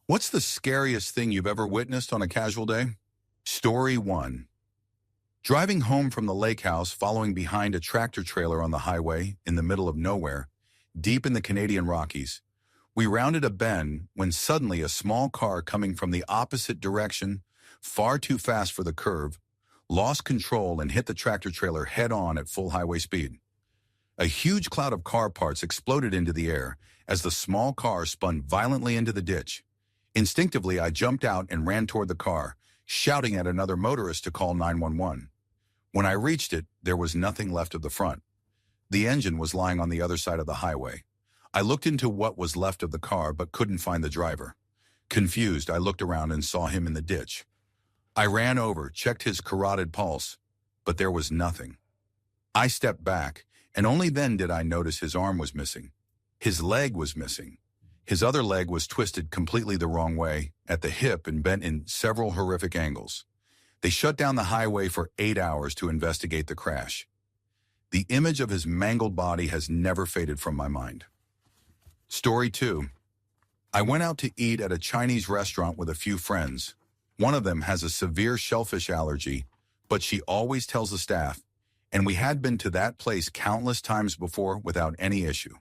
What's the scariest thing you've ever witnessed on a casual day? Story 1. Driving home from the lake house following behind a tractor trailer on the highway in the middle of nowhere, deep in the Canadian Rockies, we rounded a bend when suddenly a small car coming from the opposite direction, far too fast for the curve, lost control and hit the tractor trailer head-on at full highway speed. A huge cloud of car parts exploded into the air as the small car spun violently into the ditch. Instinctively, I jumped out and ran toward the car, shouting at another motorist to call 911. When I reached it, there was nothing left of the front. The engine was lying on the other side of the highway. I looked into what was left of the car but couldn't find the driver. Confused, I looked around and saw him in the ditch. I ran over, checked his carotid pulse, but there was nothing. I stepped back, and only then did I notice his arm was missing. His leg was missing. His other leg was twisted completely the wrong way, at the hip and bent in several horrific angles. They shut down the highway for 8 hours to investigate the crash. The image of his mangled body has never faded from my mind. Story 2. I went out to eat at a Chinese restaurant with a few friends. One of them has a severe shellfish allergy, but she always tells the staff, and we had been to that place countless times before without any issue.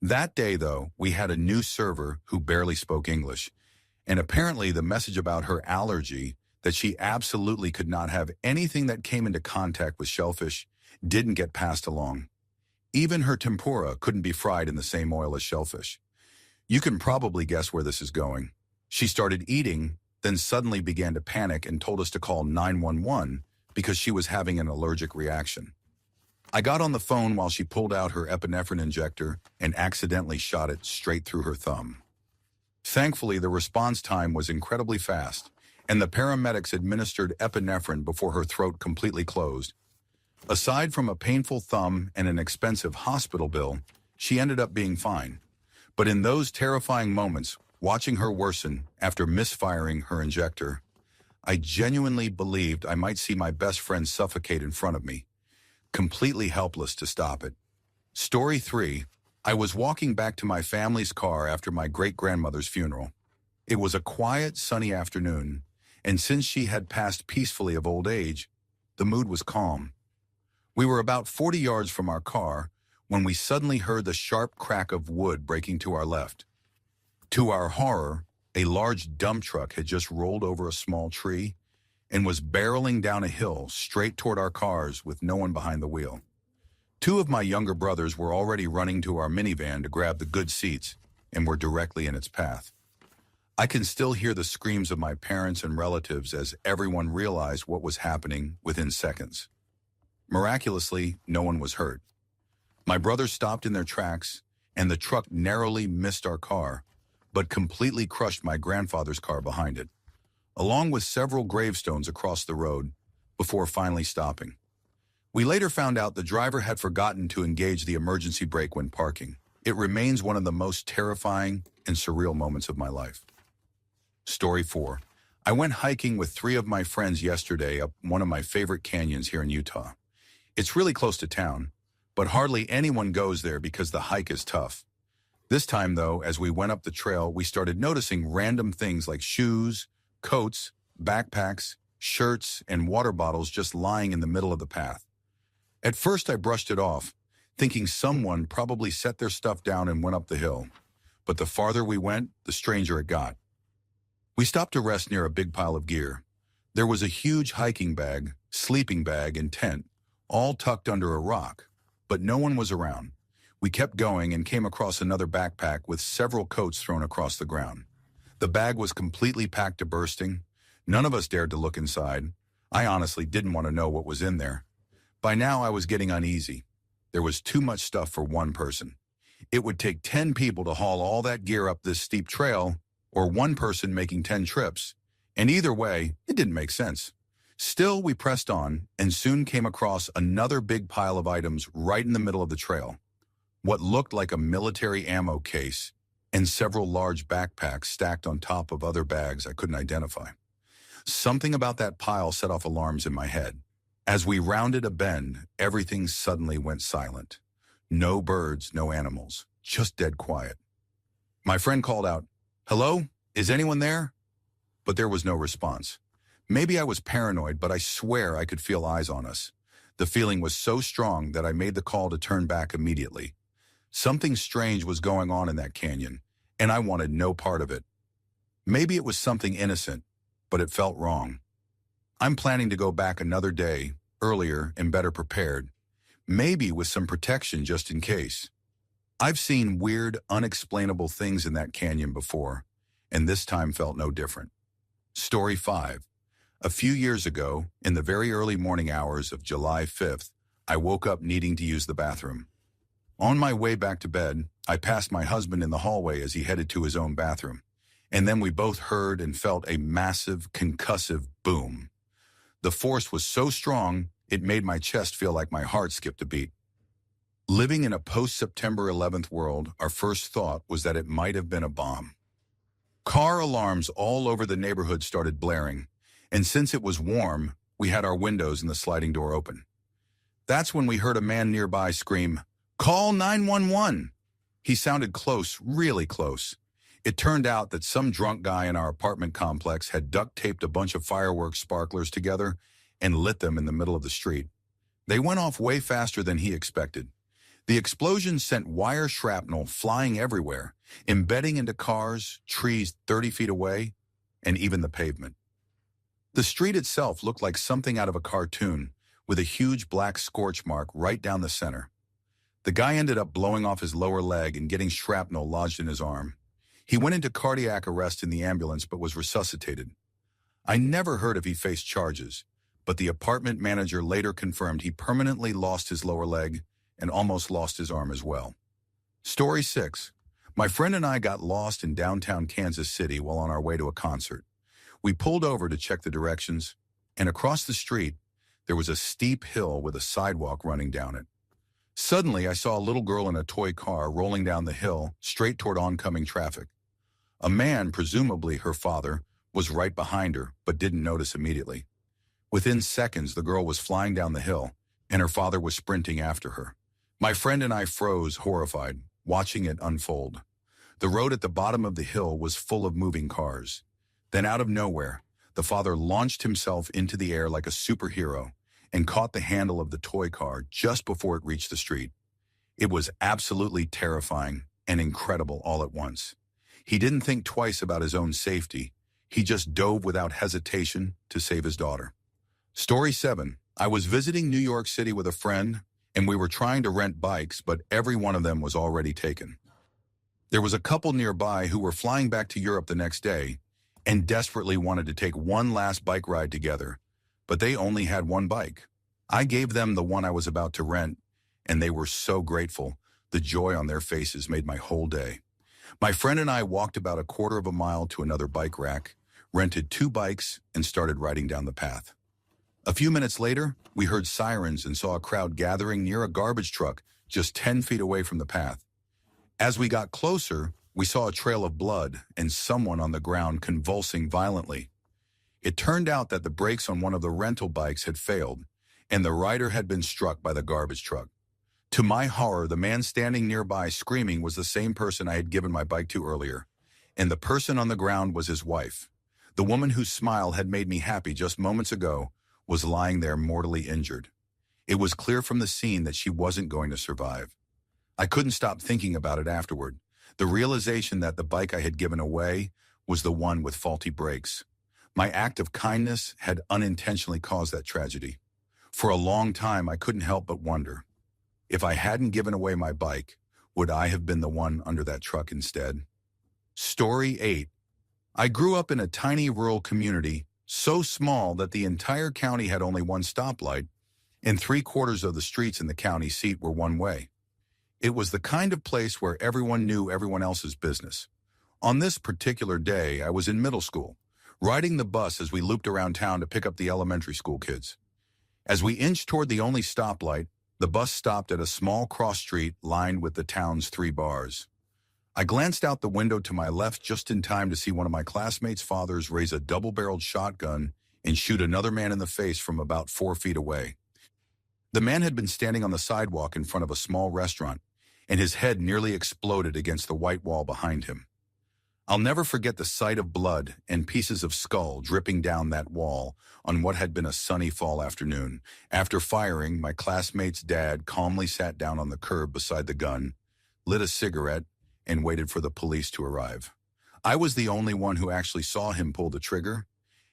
That day, though, we had a new server who barely spoke English, and apparently the message about her allergy, that she absolutely could not have anything that came into contact with shellfish, didn't get passed along. Even her tempura couldn't be fried in the same oil as shellfish. You can probably guess where this is going. She started eating, then suddenly began to panic and told us to call 911 because she was having an allergic reaction. I got on the phone while she pulled out her epinephrine injector and accidentally shot it straight through her thumb. Thankfully, the response time was incredibly fast, and the paramedics administered epinephrine before her throat completely closed. Aside from a painful thumb and an expensive hospital bill, she ended up being fine. But in those terrifying moments, watching her worsen after misfiring her injector, I genuinely believed I might see my best friend suffocate in front of me, completely helpless to stop it. Story 3. I was walking back to my family's car after my great-grandmother's funeral. It was a quiet, sunny afternoon, and since she had passed peacefully of old age, the mood was calm. We were about 40 yards from our car when we suddenly heard the sharp crack of wood breaking to our left. To our horror, a large dump truck had just rolled over a small tree and was barreling down a hill straight toward our cars with no one behind the wheel. Two of my younger brothers were already running to our minivan to grab the good seats and were directly in its path. I can still hear the screams of my parents and relatives as everyone realized what was happening within seconds. Miraculously, no one was hurt. My brothers stopped in their tracks, and the truck narrowly missed our car, but completely crushed my grandfather's car behind it, along with several gravestones across the road, before finally stopping. We later found out the driver had forgotten to engage the emergency brake when parking. It remains one of the most terrifying and surreal moments of my life. Story 4. I went hiking with 3 of my friends yesterday up one of my favorite canyons here in Utah. It's really close to town, but hardly anyone goes there because the hike is tough. This time, though, as we went up the trail, we started noticing random things like shoes, coats, backpacks, shirts, and water bottles just lying in the middle of the path. At first, I brushed it off, thinking someone probably set their stuff down and went up the hill. But the farther we went, the stranger it got. We stopped to rest near a big pile of gear. There was a huge hiking bag, sleeping bag, and tent, all tucked under a rock, but no one was around. We kept going and came across another backpack with several coats thrown across the ground. The bag was completely packed to bursting. None of us dared to look inside. I honestly didn't want to know what was in there. By now, I was getting uneasy. There was too much stuff for one person. It would take 10 people to haul all that gear up this steep trail, or one person making 10 trips. And either way, it didn't make sense. Still, we pressed on and soon came across another big pile of items right in the middle of the trail. What looked like a military ammo case and several large backpacks stacked on top of other bags I couldn't identify. Something about that pile set off alarms in my head. As we rounded a bend, everything suddenly went silent. No birds, no animals, just dead quiet. My friend called out, "Hello?" "Is anyone there?" But there was no response. Maybe I was paranoid, but I swear I could feel eyes on us. The feeling was so strong that I made the call to turn back immediately. Something strange was going on in that canyon, and I wanted no part of it. Maybe it was something innocent, but it felt wrong. I'm planning to go back another day, earlier and better prepared, maybe with some protection just in case. I've seen weird, unexplainable things in that canyon before, and this time felt no different. Story 5. A few years ago, in the very early morning hours of July 5th, I woke up needing to use the bathroom. On my way back to bed, I passed my husband in the hallway as he headed to his own bathroom, and then we both heard and felt a massive, concussive boom. The force was so strong, it made my chest feel like my heart skipped a beat. Living in a post-September 11th world, our first thought was that it might have been a bomb. Car alarms all over the neighborhood started blaring, and since it was warm, we had our windows and the sliding door open. That's when we heard a man nearby scream, "Call 911!" He sounded close, really close. It turned out that some drunk guy in our apartment complex had duct-taped a bunch of fireworks sparklers together and lit them in the middle of the street. They went off way faster than he expected. The explosion sent wire shrapnel flying everywhere, embedding into cars, trees 30 feet away, and even the pavement. The street itself looked like something out of a cartoon, with a huge black scorch mark right down the center. The guy ended up blowing off his lower leg and getting shrapnel lodged in his arm. He went into cardiac arrest in the ambulance but was resuscitated. I never heard if he faced charges, but the apartment manager later confirmed he permanently lost his lower leg and almost lost his arm as well. Story 6. My friend and I got lost in downtown Kansas City while on our way to a concert. We pulled over to check the directions, and across the street, there was a steep hill with a sidewalk running down it. Suddenly, I saw a little girl in a toy car rolling down the hill straight toward oncoming traffic. A man, presumably her father, was right behind her, but didn't notice immediately. Within seconds, the girl was flying down the hill, and her father was sprinting after her. My friend and I froze, horrified, watching it unfold. The road at the bottom of the hill was full of moving cars. Then out of nowhere, the father launched himself into the air like a superhero and caught the handle of the toy car just before it reached the street. It was absolutely terrifying and incredible all at once. He didn't think twice about his own safety. He just dove without hesitation to save his daughter. Story 7. I was visiting New York City with a friend, and we were trying to rent bikes, but every one of them was already taken. There was a couple nearby who were flying back to Europe the next day and desperately wanted to take one last bike ride together, but they only had one bike. I gave them the one I was about to rent, and they were so grateful. The joy on their faces made my whole day. My friend and I walked about a quarter of a mile to another bike rack, rented 2 bikes, and started riding down the path. A few minutes later, we heard sirens and saw a crowd gathering near a garbage truck just 10 feet away from the path. As we got closer, we saw a trail of blood and someone on the ground convulsing violently. It turned out that the brakes on one of the rental bikes had failed, and the rider had been struck by the garbage truck. To my horror, the man standing nearby screaming was the same person I had given my bike to earlier, and the person on the ground was his wife. The woman whose smile had made me happy just moments ago was lying there mortally injured. It was clear from the scene that she wasn't going to survive. I couldn't stop thinking about it afterward. The realization that the bike I had given away was the one with faulty brakes. My act of kindness had unintentionally caused that tragedy. For a long time, I couldn't help but wonder, if I hadn't given away my bike, would I have been the one under that truck instead? Story 8. I grew up in a tiny rural community, so small that the entire county had only one stoplight, and 3/4 of the streets in the county seat were one way. It was the kind of place where everyone knew everyone else's business. On this particular day, I was in middle school, riding the bus as we looped around town to pick up the elementary school kids. As we inched toward the only stoplight, the bus stopped at a small cross street lined with the town's 3 bars. I glanced out the window to my left just in time to see one of my classmates' fathers raise a double-barreled shotgun and shoot another man in the face from about 4 feet away. The man had been standing on the sidewalk in front of a small restaurant, and his head nearly exploded against the white wall behind him. I'll never forget the sight of blood and pieces of skull dripping down that wall on what had been a sunny fall afternoon. After firing, my classmate's dad calmly sat down on the curb beside the gun, lit a cigarette, and waited for the police to arrive. I was the only one who actually saw him pull the trigger.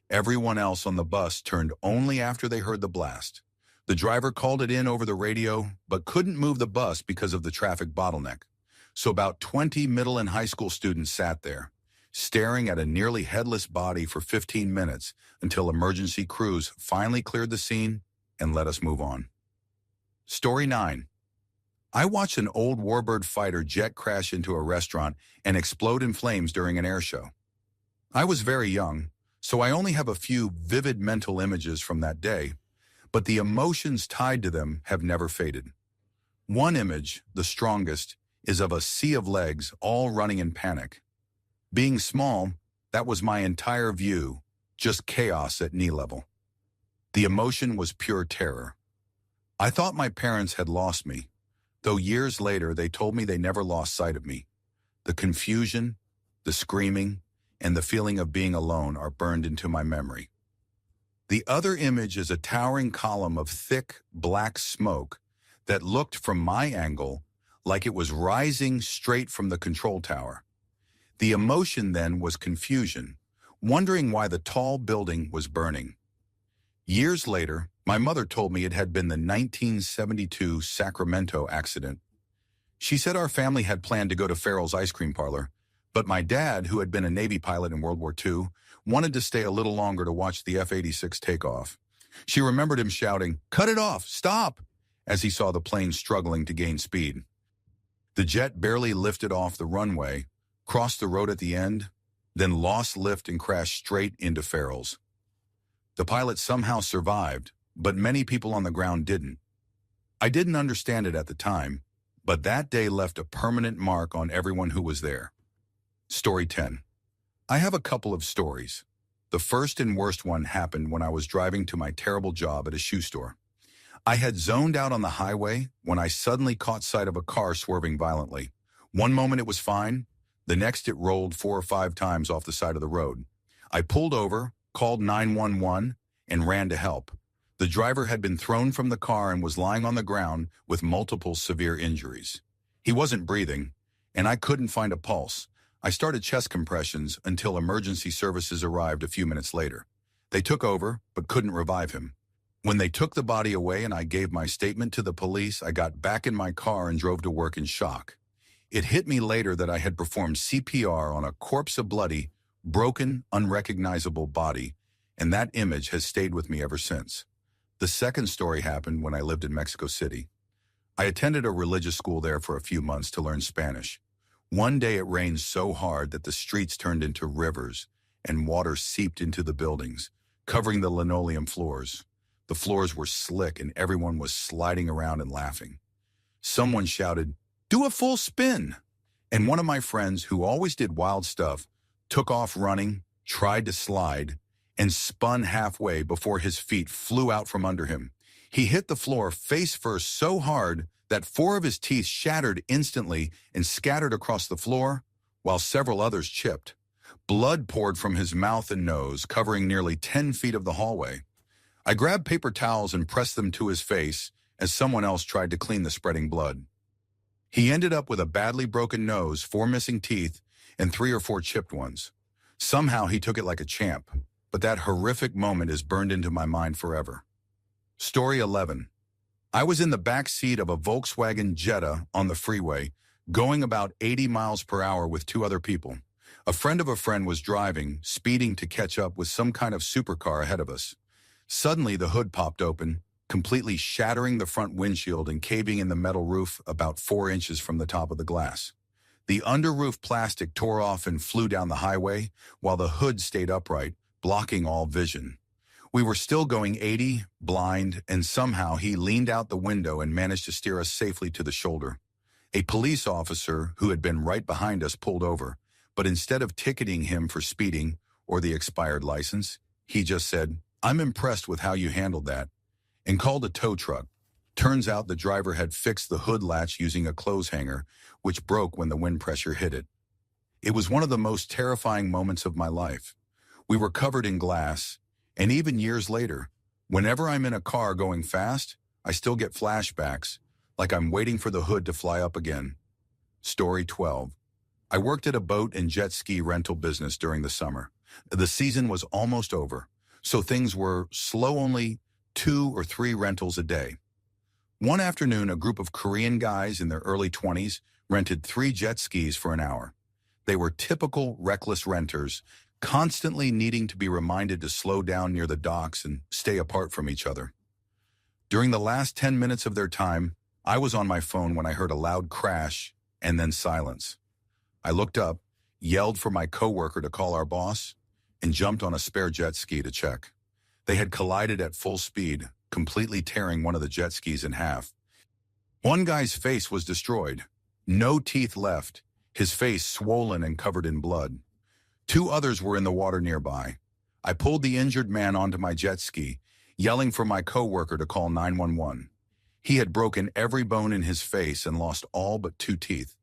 Everyone else on the bus turned only after they heard the blast. The driver called it in over the radio, but couldn't move the bus because of the traffic bottleneck. So about 20 middle and high school students sat there, staring at a nearly headless body for 15 minutes until emergency crews finally cleared the scene and let us move on. Story 9. I watched an old Warbird fighter jet crash into a restaurant and explode in flames during an air show. I was very young, so I only have a few vivid mental images from that day, but the emotions tied to them have never faded. One image, the strongest, is of a sea of legs all running in panic. Being small, that was my entire view, just chaos at knee level. The emotion was pure terror. I thought my parents had lost me, though years later they told me they never lost sight of me. The confusion, the screaming, and the feeling of being alone are burned into my memory. The other image is a towering column of thick, black smoke that looked from my angle like it was rising straight from the control tower. The emotion then was confusion, wondering why the tall building was burning. Years later, my mother told me it had been the 1972 Sacramento accident. She said our family had planned to go to Farrell's ice cream parlor, but my dad, who had been a Navy pilot in World War II, wanted to stay a little longer to watch the F-86 take off. She remembered him shouting, "Cut it off! Stop!" as he saw the plane struggling to gain speed. The jet barely lifted off the runway, crossed the road at the end, then lost lift and crashed straight into Farrell's. The pilot somehow survived, but many people on the ground didn't. I didn't understand it at the time, but that day left a permanent mark on everyone who was there. Story 10. I have a couple of stories. The first and worst one happened when I was driving to my terrible job at a shoe store. I had zoned out on the highway when I suddenly caught sight of a car swerving violently. One moment it was fine, the next it rolled 4 or 5 times off the side of the road. I pulled over, called 911, and ran to help. The driver had been thrown from the car and was lying on the ground with multiple severe injuries. He wasn't breathing, and I couldn't find a pulse. I started chest compressions until emergency services arrived a few minutes later. They took over, but couldn't revive him. When they took the body away and I gave my statement to the police, I got back in my car and drove to work in shock. It hit me later that I had performed CPR on a corpse of bloody, broken, unrecognizable body, and that image has stayed with me ever since. The second story happened when I lived in Mexico City. I attended a religious school there for a few months to learn Spanish. One day it rained so hard that the streets turned into rivers and water seeped into the buildings, covering the linoleum floors. The floors were slick and everyone was sliding around and laughing. Someone shouted, "Do a full spin!" And one of my friends, who always did wild stuff, took off running, tried to slide, and spun halfway before his feet flew out from under him. He hit the floor face first so hard that 4 of his teeth shattered instantly and scattered across the floor, while several others chipped. Blood poured from his mouth and nose, covering nearly 10 feet of the hallway. I grabbed paper towels and pressed them to his face as someone else tried to clean the spreading blood. He ended up with a badly broken nose, 4 missing teeth, and 3 or 4 chipped ones. Somehow he took it like a champ, but that horrific moment is burned into my mind forever. Story 11. I was in the back seat of a Volkswagen Jetta on the freeway, going about 80 miles per hour with 2 other people. A friend of a friend was driving, speeding to catch up with some kind of supercar ahead of us. Suddenly, the hood popped open, completely shattering the front windshield and caving in the metal roof about 4 inches from the top of the glass. The under-roof plastic tore off and flew down the highway, while the hood stayed upright, blocking all vision. We were still going 80, blind, and somehow he leaned out the window and managed to steer us safely to the shoulder. A police officer who had been right behind us pulled over, but instead of ticketing him for speeding or the expired license, he just said, "I'm impressed with how you handled that," and called a tow truck. Turns out the driver had fixed the hood latch using a clothes hanger, which broke when the wind pressure hit it. It was one of the most terrifying moments of my life. We were covered in glass, and even years later, whenever I'm in a car going fast, I still get flashbacks, like I'm waiting for the hood to fly up again. Story 12. I worked at a boat and jet ski rental business during the summer. The season was almost over, so things were slow, only 2 or 3 rentals a day. One afternoon, a group of Korean guys in their early 20s rented 3 jet skis for an hour. They were typical reckless renters, constantly needing to be reminded to slow down near the docks and stay apart from each other. During the last 10 minutes of their time, I was on my phone when I heard a loud crash and then silence. I looked up, yelled for my coworker to call our boss, and jumped on a spare jet ski to check. They had collided at full speed, completely tearing one of the jet skis in half. One guy's face was destroyed. No teeth left, his face swollen and covered in blood. 2 others were in the water nearby. I pulled the injured man onto my jet ski, yelling for my coworker to call 911. He had broken every bone in his face and lost all but 2 teeth.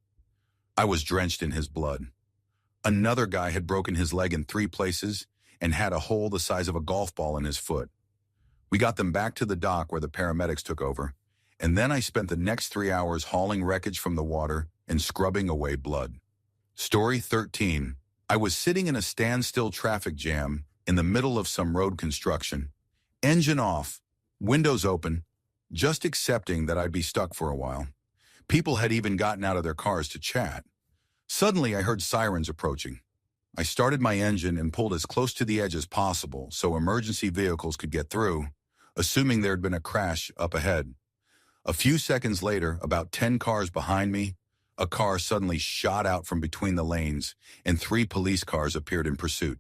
I was drenched in his blood. Another guy had broken his leg in 3 places and had a hole the size of a golf ball in his foot. We got them back to the dock where the paramedics took over, and then I spent the next 3 hours hauling wreckage from the water and scrubbing away blood. Story 13. I was sitting in a standstill traffic jam in the middle of some road construction. Engine off, windows open, just accepting that I'd be stuck for a while. People had even gotten out of their cars to chat. Suddenly, I heard sirens approaching. I started my engine and pulled as close to the edge as possible so emergency vehicles could get through, assuming there had been a crash up ahead. A few seconds later, about 10 cars behind me, a car suddenly shot out from between the lanes, and 3 police cars appeared in pursuit.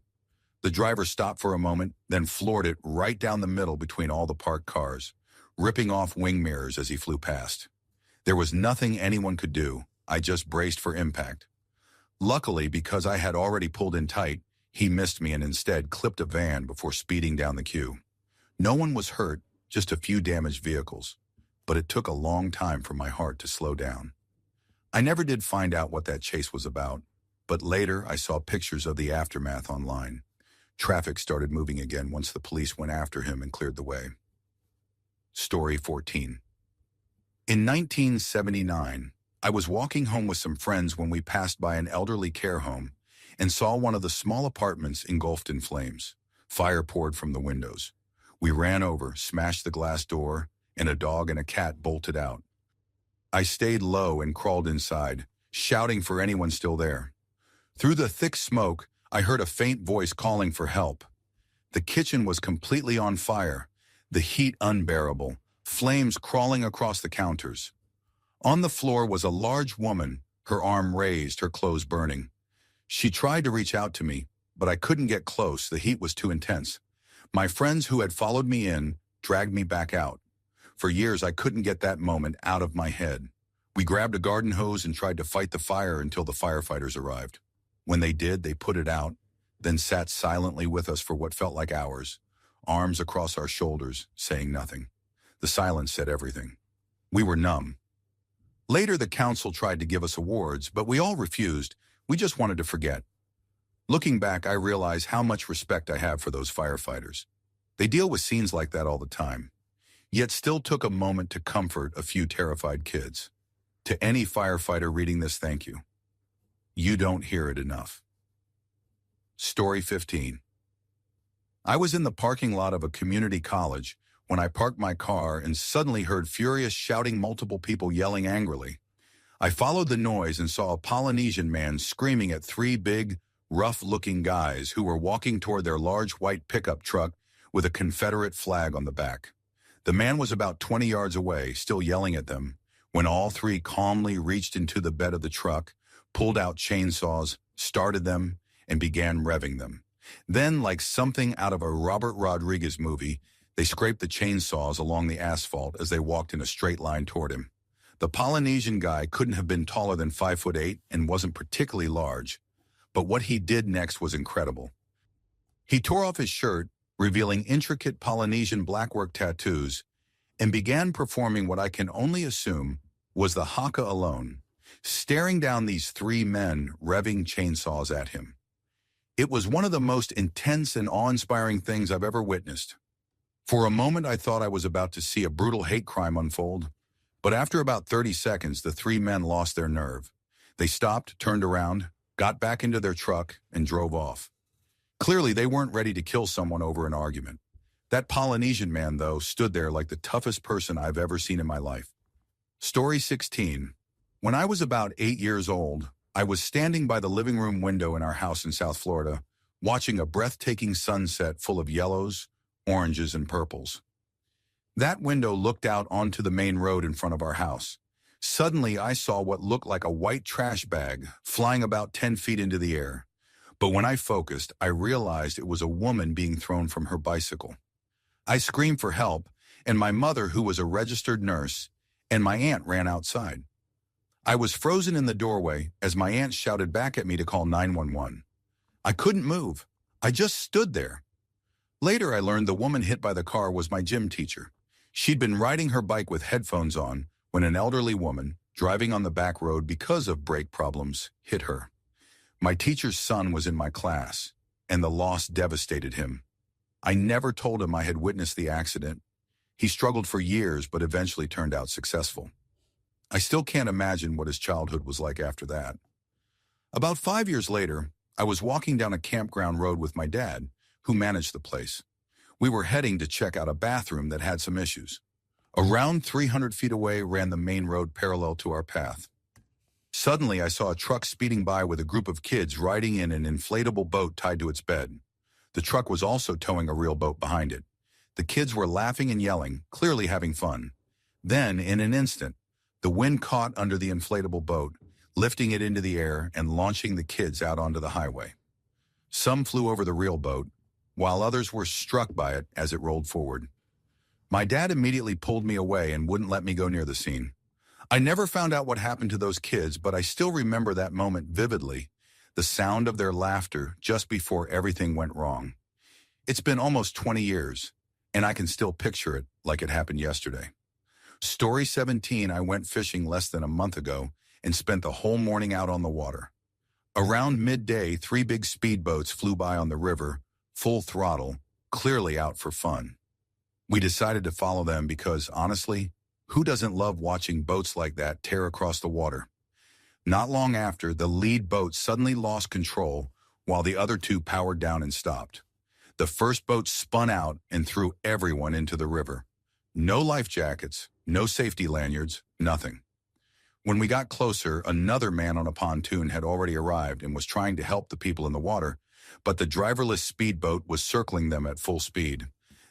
The driver stopped for a moment, then floored it right down the middle between all the parked cars, ripping off wing mirrors as he flew past. There was nothing anyone could do. I just braced for impact. Luckily, because I had already pulled in tight, he missed me and instead clipped a van before speeding down the queue. No one was hurt, just a few damaged vehicles, but it took a long time for my heart to slow down. I never did find out what that chase was about, but later I saw pictures of the aftermath online. Traffic started moving again once the police went after him and cleared the way. Story 14. In 1979, I was walking home with some friends when we passed by an elderly care home and saw one of the small apartments engulfed in flames. Fire poured from the windows. We ran over, smashed the glass door, and a dog and a cat bolted out. I stayed low and crawled inside, shouting for anyone still there. Through the thick smoke, I heard a faint voice calling for help. The kitchen was completely on fire, the heat unbearable, flames crawling across the counters. On the floor was a large woman, her arm raised, her clothes burning. She tried to reach out to me, but I couldn't get close, the heat was too intense. My friends who had followed me in dragged me back out. For years, I couldn't get that moment out of my head. We grabbed a garden hose and tried to fight the fire until the firefighters arrived. When they did, they put it out, then sat silently with us for what felt like hours, arms across our shoulders, saying nothing. The silence said everything. We were numb. Later, the council tried to give us awards, but we all refused. We just wanted to forget. Looking back, I realize how much respect I have for those firefighters. They deal with scenes like that all the time, yet still took a moment to comfort a few terrified kids. To any firefighter reading this, thank you. You don't hear it enough. Story 15. I was in the parking lot of a community college when I parked my car and suddenly heard furious shouting, multiple people yelling angrily. I followed the noise and saw a Polynesian man screaming at 3 big, rough-looking guys who were walking toward their large white pickup truck with a Confederate flag on the back. The man was about 20 yards away, still yelling at them, when all 3 calmly reached into the bed of the truck, pulled out chainsaws, started them, and began revving them. Then, like something out of a Robert Rodriguez movie, they scraped the chainsaws along the asphalt as they walked in a straight line toward him. The Polynesian guy couldn't have been taller than 5'8" and wasn't particularly large, but what he did next was incredible. He tore off his shirt, revealing intricate Polynesian blackwork tattoos, and began performing what I can only assume was the haka alone. staring down these three men revving chainsaws at him. It was one of the most intense and awe-inspiring things I've ever witnessed. For a moment, I thought I was about to see a brutal hate crime unfold, but after about 30 seconds, the three men lost their nerve. They stopped, turned around, got back into their truck, and drove off. Clearly, they weren't ready to kill someone over an argument. That Polynesian man, though, stood there like the toughest person I've ever seen in my life. Story 16. When I was about 8 years old, I was standing by the living room window in our house in South Florida, watching a breathtaking sunset full of yellows, oranges, and purples. That window looked out onto the main road in front of our house. Suddenly, I saw what looked like a white trash bag flying about 10 feet into the air. But when I focused, I realized it was a woman being thrown from her bicycle. I screamed for help, and my mother, who was a registered nurse, and my aunt ran outside. I was frozen in the doorway as my aunt shouted back at me to call 911. I couldn't move. I just stood there. Later, I learned the woman hit by the car was my gym teacher. She'd been riding her bike with headphones on when an elderly woman, driving on the back road because of brake problems, hit her. My teacher's son was in my class, and the loss devastated him. I never told him I had witnessed the accident. He struggled for years, but eventually turned out successful. I still can't imagine what his childhood was like after that. About 5 years later, I was walking down a campground road with my dad, who managed the place. We were heading to check out a bathroom that had some issues. Around 300 feet away ran the main road parallel to our path. Suddenly, I saw a truck speeding by with a group of kids riding in an inflatable boat tied to its bed. The truck was also towing a real boat behind it. The kids were laughing and yelling, clearly having fun. Then, in an instant, the wind caught under the inflatable boat, lifting it into the air and launching the kids out onto the highway. Some flew over the real boat, while others were struck by it as it rolled forward. My dad immediately pulled me away and wouldn't let me go near the scene. I never found out what happened to those kids, but I still remember that moment vividly, the sound of their laughter just before everything went wrong. It's been almost 20 years, and I can still picture it like it happened yesterday. Story 17, I went fishing less than a month ago and spent the whole morning out on the water. Around midday, 3 big speedboats flew by on the river, full throttle, clearly out for fun. We decided to follow them because, honestly, who doesn't love watching boats like that tear across the water? Not long after, the lead boat suddenly lost control while the other 2 powered down and stopped. The first boat spun out and threw everyone into the river. No life jackets, no safety lanyards, nothing. When we got closer, another man on a pontoon had already arrived and was trying to help the people in the water, but the driverless speedboat was circling them at full speed.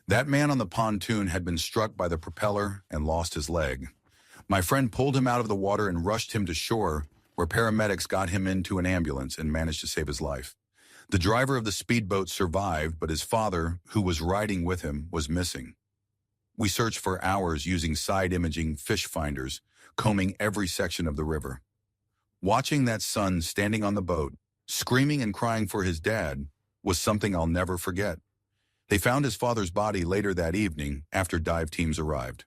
That man on the pontoon had been struck by the propeller and lost his leg. My friend pulled him out of the water and rushed him to shore, where paramedics got him into an ambulance and managed to save his life. The driver of the speedboat survived, but his father, who was riding with him, was missing. We searched for hours using side-imaging fish finders, combing every section of the river. Watching that son standing on the boat, screaming and crying for his dad, was something I'll never forget. They found his father's body later that evening after dive teams arrived.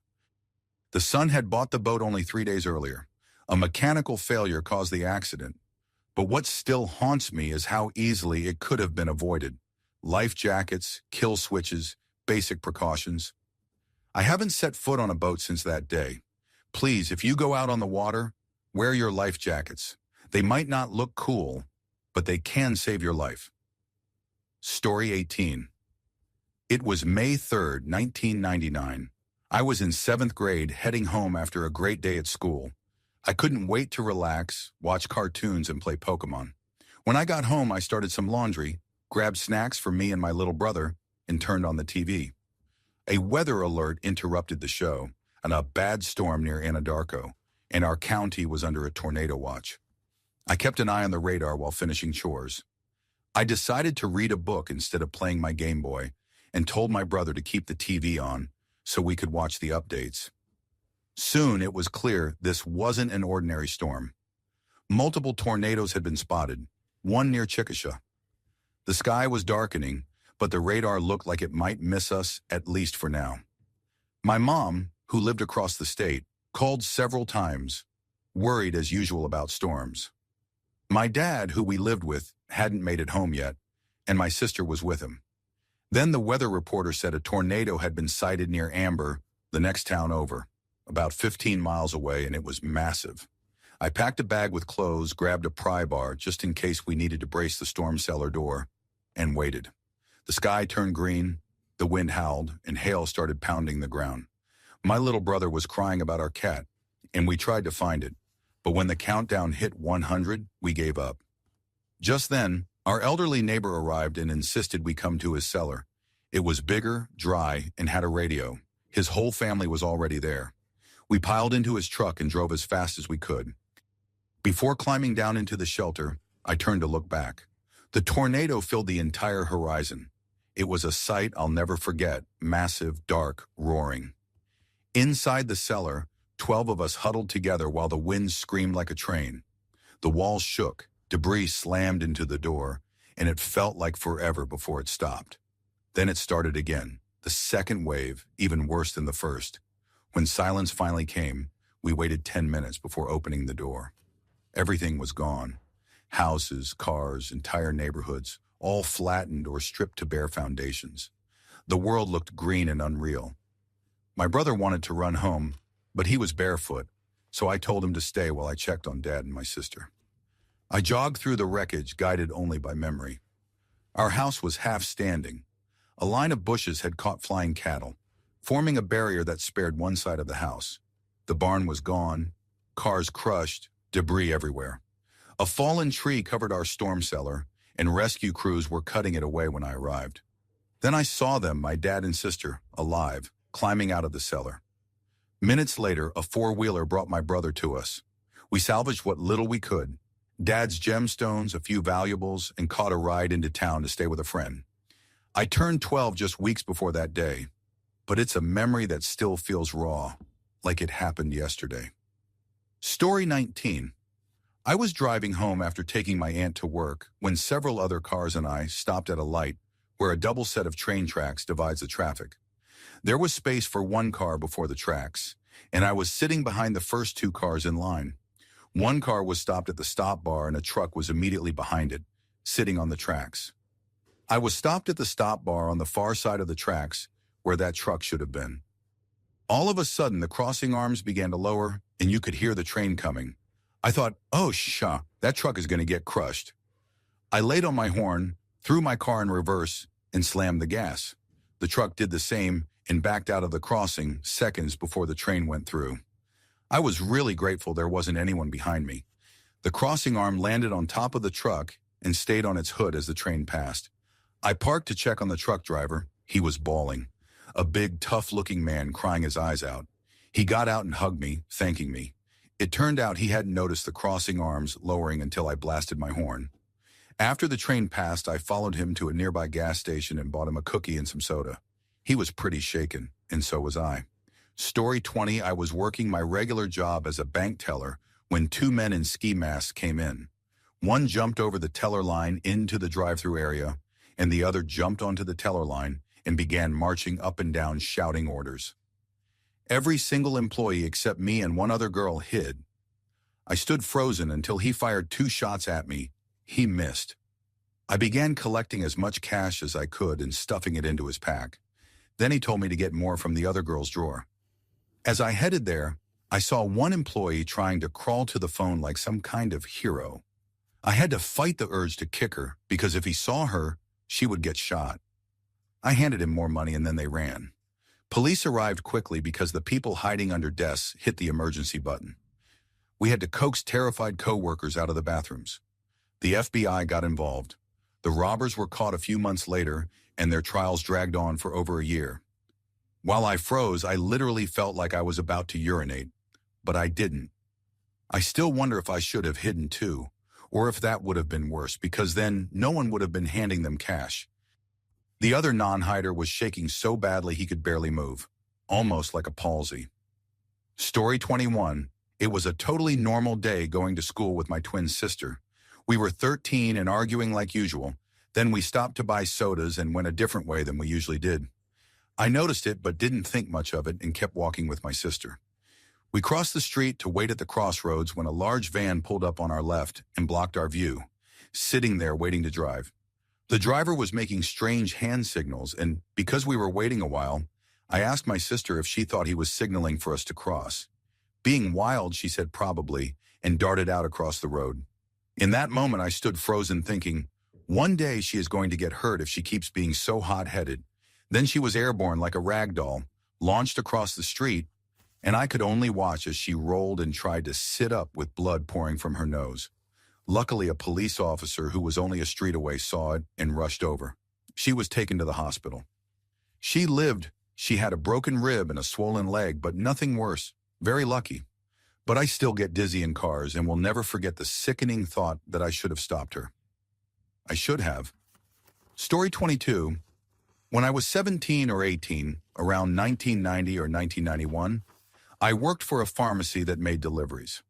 The son had bought the boat only 3 days earlier. A mechanical failure caused the accident. But what still haunts me is how easily it could have been avoided. Life jackets, kill switches, basic precautions. I haven't set foot on a boat since that day. Please, if you go out on the water, wear your life jackets. They might not look cool, but they can save your life. Story 18. It was May 3rd, 1999. I was in 7th grade, heading home after a great day at school. I couldn't wait to relax, watch cartoons, and play Pokemon. When I got home, I started some laundry, grabbed snacks for me and my little brother, and turned on the TV. A weather alert interrupted the show, and a bad storm near Anadarko, and our county was under a tornado watch. I kept an eye on the radar while finishing chores. I decided to read a book instead of playing my Game Boy, and told my brother to keep the TV on so we could watch the updates. Soon it was clear this wasn't an ordinary storm. Multiple tornadoes had been spotted, one near Chickasha. The sky was darkening, but the radar looked like it might miss us, at least for now. My mom, who lived across the state, called several times, worried as usual about storms. My dad, who we lived with, hadn't made it home yet, and my sister was with him. Then the weather reporter said a tornado had been sighted near Amber, the next town over, about 15 miles away, and it was massive. I packed a bag with clothes, grabbed a pry bar just in case we needed to brace the storm cellar door, and waited. The sky turned green, the wind howled, and hail started pounding the ground. My little brother was crying about our cat, and we tried to find it. But when the countdown hit 100, we gave up. Just then, our elderly neighbor arrived and insisted we come to his cellar. It was bigger, dry, and had a radio. His whole family was already there. We piled into his truck and drove as fast as we could. Before climbing down into the shelter, I turned to look back. The tornado filled the entire horizon. It was a sight I'll never forget, massive, dark, roaring. Inside the cellar, 12 of us huddled together while the wind screamed like a train. The walls shook, debris slammed into the door, and it felt like forever before it stopped. Then it started again, the second wave, even worse than the first. When silence finally came, we waited 10 minutes before opening the door. Everything was gone. Houses, cars, entire neighborhoods, all flattened or stripped to bare foundations. The world looked green and unreal. My brother wanted to run home, but he was barefoot, so I told him to stay while I checked on Dad and my sister. I jogged through the wreckage, guided only by memory. Our house was half standing. A line of bushes had caught flying cattle, forming a barrier that spared one side of the house. The barn was gone, cars crushed, debris everywhere. A fallen tree covered our storm cellar, and rescue crews were cutting it away when I arrived. Then I saw them, my dad and sister, alive, climbing out of the cellar. Minutes later, a four-wheeler brought my brother to us. We salvaged what little we could, Dad's gemstones, a few valuables, and caught a ride into town to stay with a friend. I turned 12 just weeks before that day, but it's a memory that still feels raw, like it happened yesterday. Story 19. I was driving home after taking my aunt to work when several other cars and I stopped at a light where a double set of train tracks divides the traffic. There was space for one car before the tracks, and I was sitting behind the first two cars in line. One car was stopped at the stop bar and a truck was immediately behind it, sitting on the tracks. I was stopped at the stop bar on the far side of the tracks where that truck should have been. All of a sudden, the crossing arms began to lower and you could hear the train coming. I thought, oh, that truck is going to get crushed. I laid on my horn, threw my car in reverse, and slammed the gas. The truck did the same and backed out of the crossing seconds before the train went through. I was really grateful there wasn't anyone behind me. The crossing arm landed on top of the truck and stayed on its hood as the train passed. I parked to check on the truck driver. He was bawling. A big, tough-looking man crying his eyes out. He got out and hugged me, thanking me. It turned out he hadn't noticed the crossing arms lowering until I blasted my horn. After the train passed, I followed him to a nearby gas station and bought him a cookie and some soda. He was pretty shaken, and so was I. Story 20, I was working my regular job as a bank teller when two men in ski masks came in. One jumped over the teller line into the drive-thru area, and the other jumped onto the teller line and began marching up and down shouting orders. Every single employee except me and one other girl hid. I stood frozen until he fired 2 shots at me. He missed. I began collecting as much cash as I could and stuffing it into his pack. Then he told me to get more from the other girl's drawer. As I headed there, I saw one employee trying to crawl to the phone like some kind of hero. I had to fight the urge to kick her because if he saw her, she would get shot. I handed him more money and then they ran. Police arrived quickly because the people hiding under desks hit the emergency button. We had to coax terrified co-workers out of the bathrooms. The FBI got involved. The robbers were caught a few months later, and their trials dragged on for over a year. While I froze, I literally felt like I was about to urinate, but I didn't. I still wonder if I should have hidden too, or if that would have been worse, because then no one would have been handing them cash. The other non-hider was shaking so badly he could barely move, almost like a palsy. Story 21. It was a totally normal day going to school with my twin sister. We were 13 and arguing like usual. Then we stopped to buy sodas and went a different way than we usually did. I noticed it but didn't think much of it and kept walking with my sister. We crossed the street to wait at the crossroads when a large van pulled up on our left and blocked our view, sitting there waiting to drive. The driver was making strange hand signals, and because we were waiting a while, I asked my sister if she thought he was signaling for us to cross. Being wild, she said probably, and darted out across the road. In that moment, I stood frozen thinking, one day she is going to get hurt if she keeps being so hot-headed. Then she was airborne like a rag doll, launched across the street, and I could only watch as she rolled and tried to sit up with blood pouring from her nose. Luckily, a police officer who was only a street away saw it and rushed over. She was taken to the hospital. She lived. She had a broken rib and a swollen leg, but nothing worse. Very lucky. But I still get dizzy in cars and will never forget the sickening thought that I should have stopped her. I should have. Story 22. When I was 17 or 18, around 1990 or 1991, I worked for a pharmacy that made deliveries.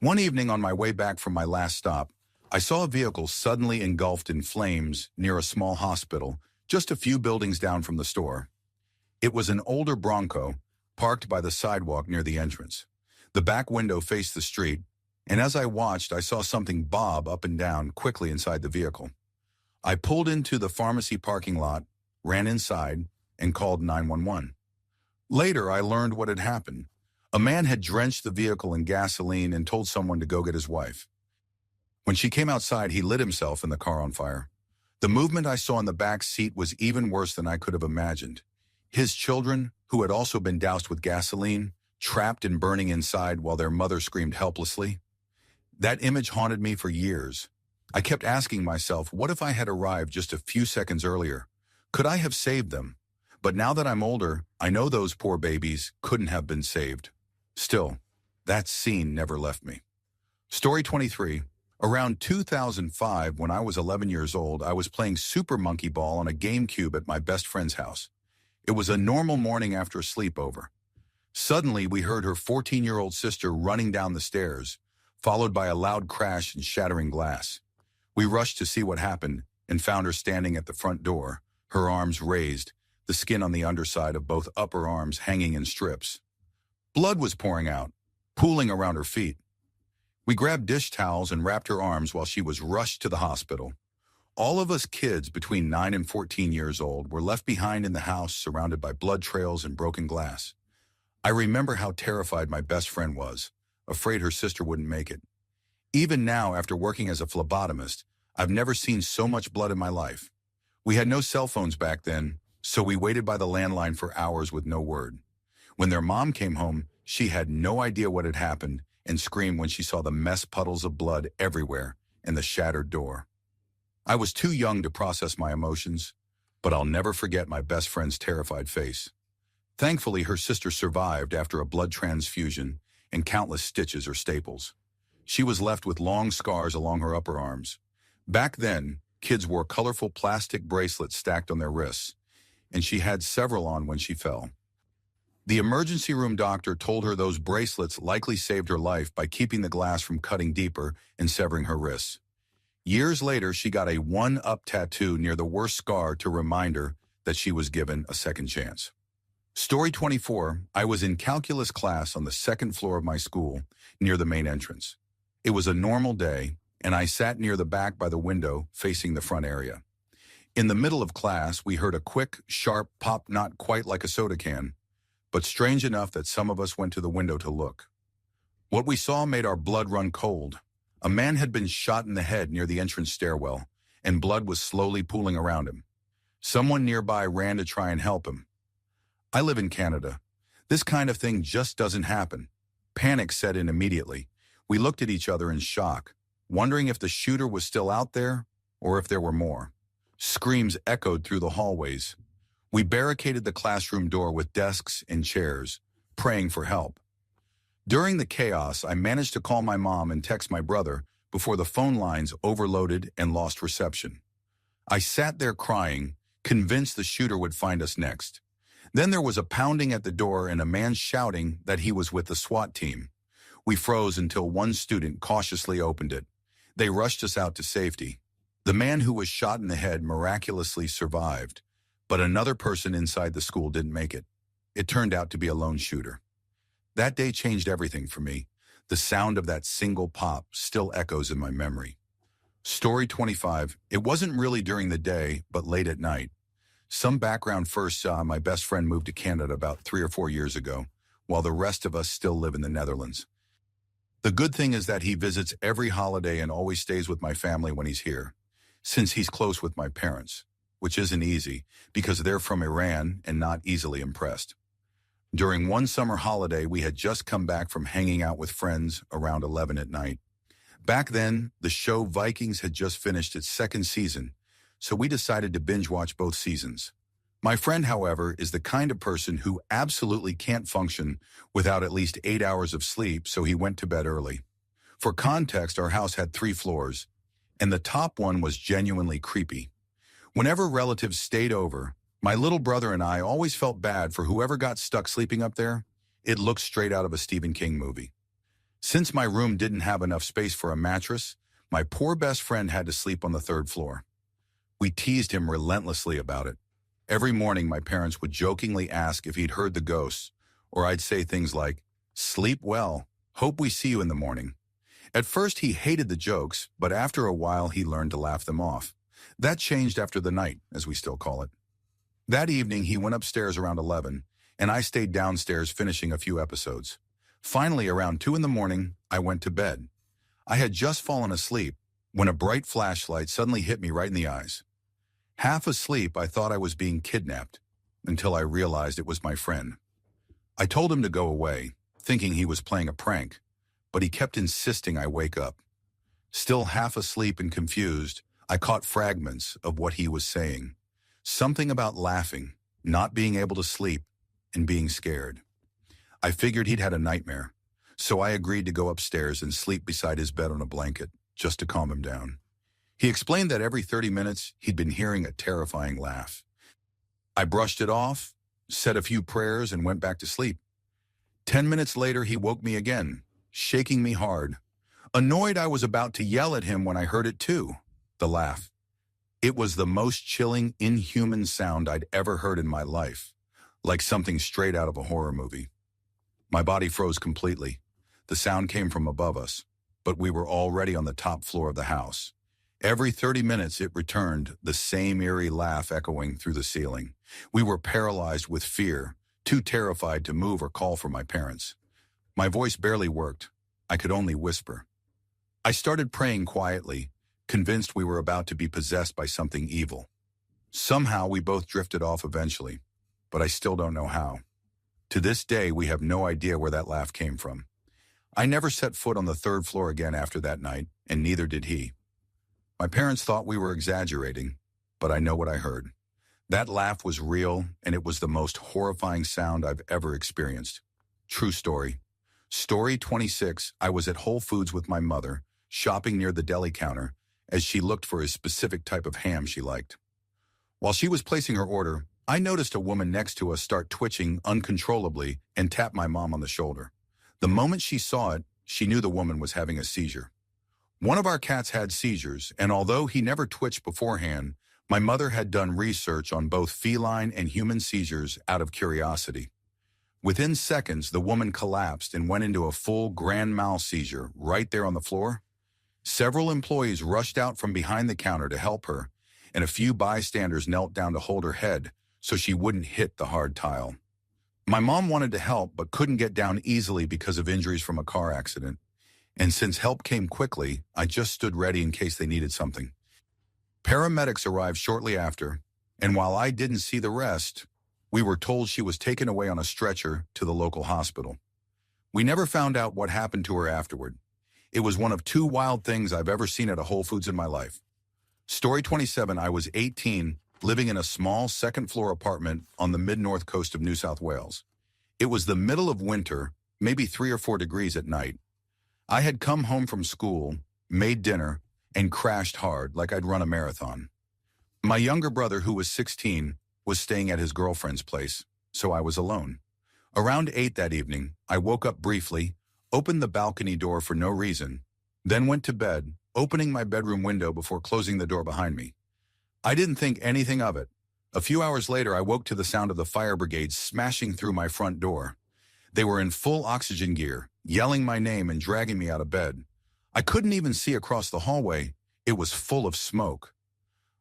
One evening on my way back from my last stop, I saw a vehicle suddenly engulfed in flames near a small hospital, just a few buildings down from the store. It was an older Bronco, parked by the sidewalk near the entrance. The back window faced the street, and as I watched, I saw something bob up and down quickly inside the vehicle. I pulled into the pharmacy parking lot, ran inside, and called 911. Later, I learned what had happened. A man had drenched the vehicle in gasoline and told someone to go get his wife. When she came outside, he lit himself in the car on fire. The movement I saw in the back seat was even worse than I could have imagined. His children, who had also been doused with gasoline, trapped and burning inside while their mother screamed helplessly. That image haunted me for years. I kept asking myself, what if I had arrived just a few seconds earlier? Could I have saved them? But now that I'm older, I know those poor babies couldn't have been saved. Still, that scene never left me. Story 23. Around 2005, when I was 11 years old, I was playing Super Monkey Ball on a GameCube at my best friend's house. It was a normal morning after a sleepover. Suddenly, we heard her 14-year-old sister running down the stairs, followed by a loud crash and shattering glass. We rushed to see what happened and found her standing at the front door, her arms raised, the skin on the underside of both upper arms hanging in strips. Blood was pouring out, pooling around her feet. We grabbed dish towels and wrapped her arms while she was rushed to the hospital. All of us kids between 9 and 14 years old were left behind in the house surrounded by blood trails and broken glass. I remember how terrified my best friend was, afraid her sister wouldn't make it. Even now, after working as a phlebotomist, I've never seen so much blood in my life. We had no cell phones back then, so we waited by the landline for hours with no word. When their mom came home, she had no idea what had happened and screamed when she saw the mess puddles of blood everywhere and the shattered door. I was too young to process my emotions, but I'll never forget my best friend's terrified face. Thankfully, her sister survived after a blood transfusion and countless stitches or staples. She was left with long scars along her upper arms. Back then, kids wore colorful plastic bracelets stacked on their wrists, and she had several on when she fell. The emergency room doctor told her those bracelets likely saved her life by keeping the glass from cutting deeper and severing her wrists. Years later, she got a one-up tattoo near the worst scar to remind her that she was given a second chance. Story 24. I was in calculus class on the second floor of my school, near the main entrance. It was a normal day, and I sat near the back by the window facing the front area. In the middle of class, we heard a quick, sharp pop, not quite like a soda can, but strange enough that some of us went to the window to look. What we saw made our blood run cold. A man had been shot in the head near the entrance stairwell, and blood was slowly pooling around him. Someone nearby ran to try and help him. I live in Canada. This kind of thing just doesn't happen. Panic set in immediately. We looked at each other in shock, wondering if the shooter was still out there or if there were more. Screams echoed through the hallways. We barricaded the classroom door with desks and chairs, praying for help. During the chaos, I managed to call my mom and text my brother before the phone lines overloaded and lost reception. I sat there crying, convinced the shooter would find us next. Then there was a pounding at the door and a man shouting that he was with the SWAT team. We froze until one student cautiously opened it. They rushed us out to safety. The man who was shot in the head miraculously survived, but another person inside the school didn't make it. It turned out to be a lone shooter. That day changed everything for me. The sound of that single pop still echoes in my memory. Story 25. It wasn't really during the day, but late at night. Some background first. My best friend moved to Canada about 3 or 4 years ago, while the rest of us still live in the Netherlands. The good thing is that he visits every holiday and always stays with my family when he's here, since he's close with my parents, which isn't easy because they're from Iran and not easily impressed. During one summer holiday, we had just come back from hanging out with friends around 11 at night. Back then, the show Vikings had just finished its second season, so we decided to binge watch both seasons. My friend, however, is the kind of person who absolutely can't function without at least 8 hours of sleep, so he went to bed early. For context, our house had 3 floors, and the top one was genuinely creepy. Whenever relatives stayed over, my little brother and I always felt bad for whoever got stuck sleeping up there. It looked straight out of a Stephen King movie. Since my room didn't have enough space for a mattress, my poor best friend had to sleep on the 3rd floor. We teased him relentlessly about it. Every morning, my parents would jokingly ask if he'd heard the ghosts, or I'd say things like, "Sleep well, hope we see you in the morning." At first, he hated the jokes, but after a while, he learned to laugh them off. That changed after the night, as we still call it. That evening, he went upstairs around 11, and I stayed downstairs finishing a few episodes. Finally, around 2 in the morning, I went to bed. I had just fallen asleep when a bright flashlight suddenly hit me right in the eyes. Half asleep, I thought I was being kidnapped, until I realized it was my friend. I told him to go away, thinking he was playing a prank, but he kept insisting I wake up. Still half asleep and confused, I caught fragments of what he was saying. Something about laughing, not being able to sleep, and being scared. I figured he'd had a nightmare, so I agreed to go upstairs and sleep beside his bed on a blanket, just to calm him down. He explained that every 30 minutes, he'd been hearing a terrifying laugh. I brushed it off, said a few prayers, and went back to sleep. 10 minutes later, he woke me again, shaking me hard. Annoyed, I was about to yell at him when I heard it too, the laugh. It was the most chilling, inhuman sound I'd ever heard in my life, like something straight out of a horror movie. My body froze completely. The sound came from above us, but we were already on the top floor of the house. Every 30 minutes it returned, the same eerie laugh echoing through the ceiling. We were paralyzed with fear, too terrified to move or call for my parents. My voice barely worked. I could only whisper. I started praying quietly, convinced we were about to be possessed by something evil. Somehow we both drifted off eventually, but I still don't know how. To this day, we have no idea where that laugh came from. I never set foot on the 3rd floor again after that night, and neither did he. My parents thought we were exaggerating, but I know what I heard. That laugh was real, and it was the most horrifying sound I've ever experienced. True story. Story 26, I was at Whole Foods with my mother, shopping near the deli counter, as she looked for a specific type of ham she liked. While she was placing her order, I noticed a woman next to us start twitching uncontrollably and tap my mom on the shoulder. The moment she saw it, she knew the woman was having a seizure. One of our cats had seizures, and although he never twitched beforehand, my mother had done research on both feline and human seizures out of curiosity. Within seconds, the woman collapsed and went into a full grand mal seizure right there on the floor. Several employees rushed out from behind the counter to help her, and a few bystanders knelt down to hold her head so she wouldn't hit the hard tile. My mom wanted to help but couldn't get down easily because of injuries from a car accident. And since help came quickly, I just stood ready in case they needed something. Paramedics arrived shortly after, and while I didn't see the rest, we were told she was taken away on a stretcher to the local hospital. We never found out what happened to her afterward. It was one of 2 wild things I've ever seen at a Whole Foods in my life. Story 27, I was 18, living in a small 2nd-floor apartment on the mid-north coast of New South Wales. It was the middle of winter, maybe 3 or 4 degrees at night. I had come home from school, made dinner, and crashed hard like I'd run a marathon. My younger brother, who was 16, was staying at his girlfriend's place, so I was alone. Around 8 that evening, I woke up briefly, opened the balcony door for no reason, then went to bed, opening my bedroom window before closing the door behind me. I didn't think anything of it. A few hours later, I woke to the sound of the fire brigade smashing through my front door. They were in full oxygen gear, yelling my name and dragging me out of bed. I couldn't even see across the hallway. It was full of smoke.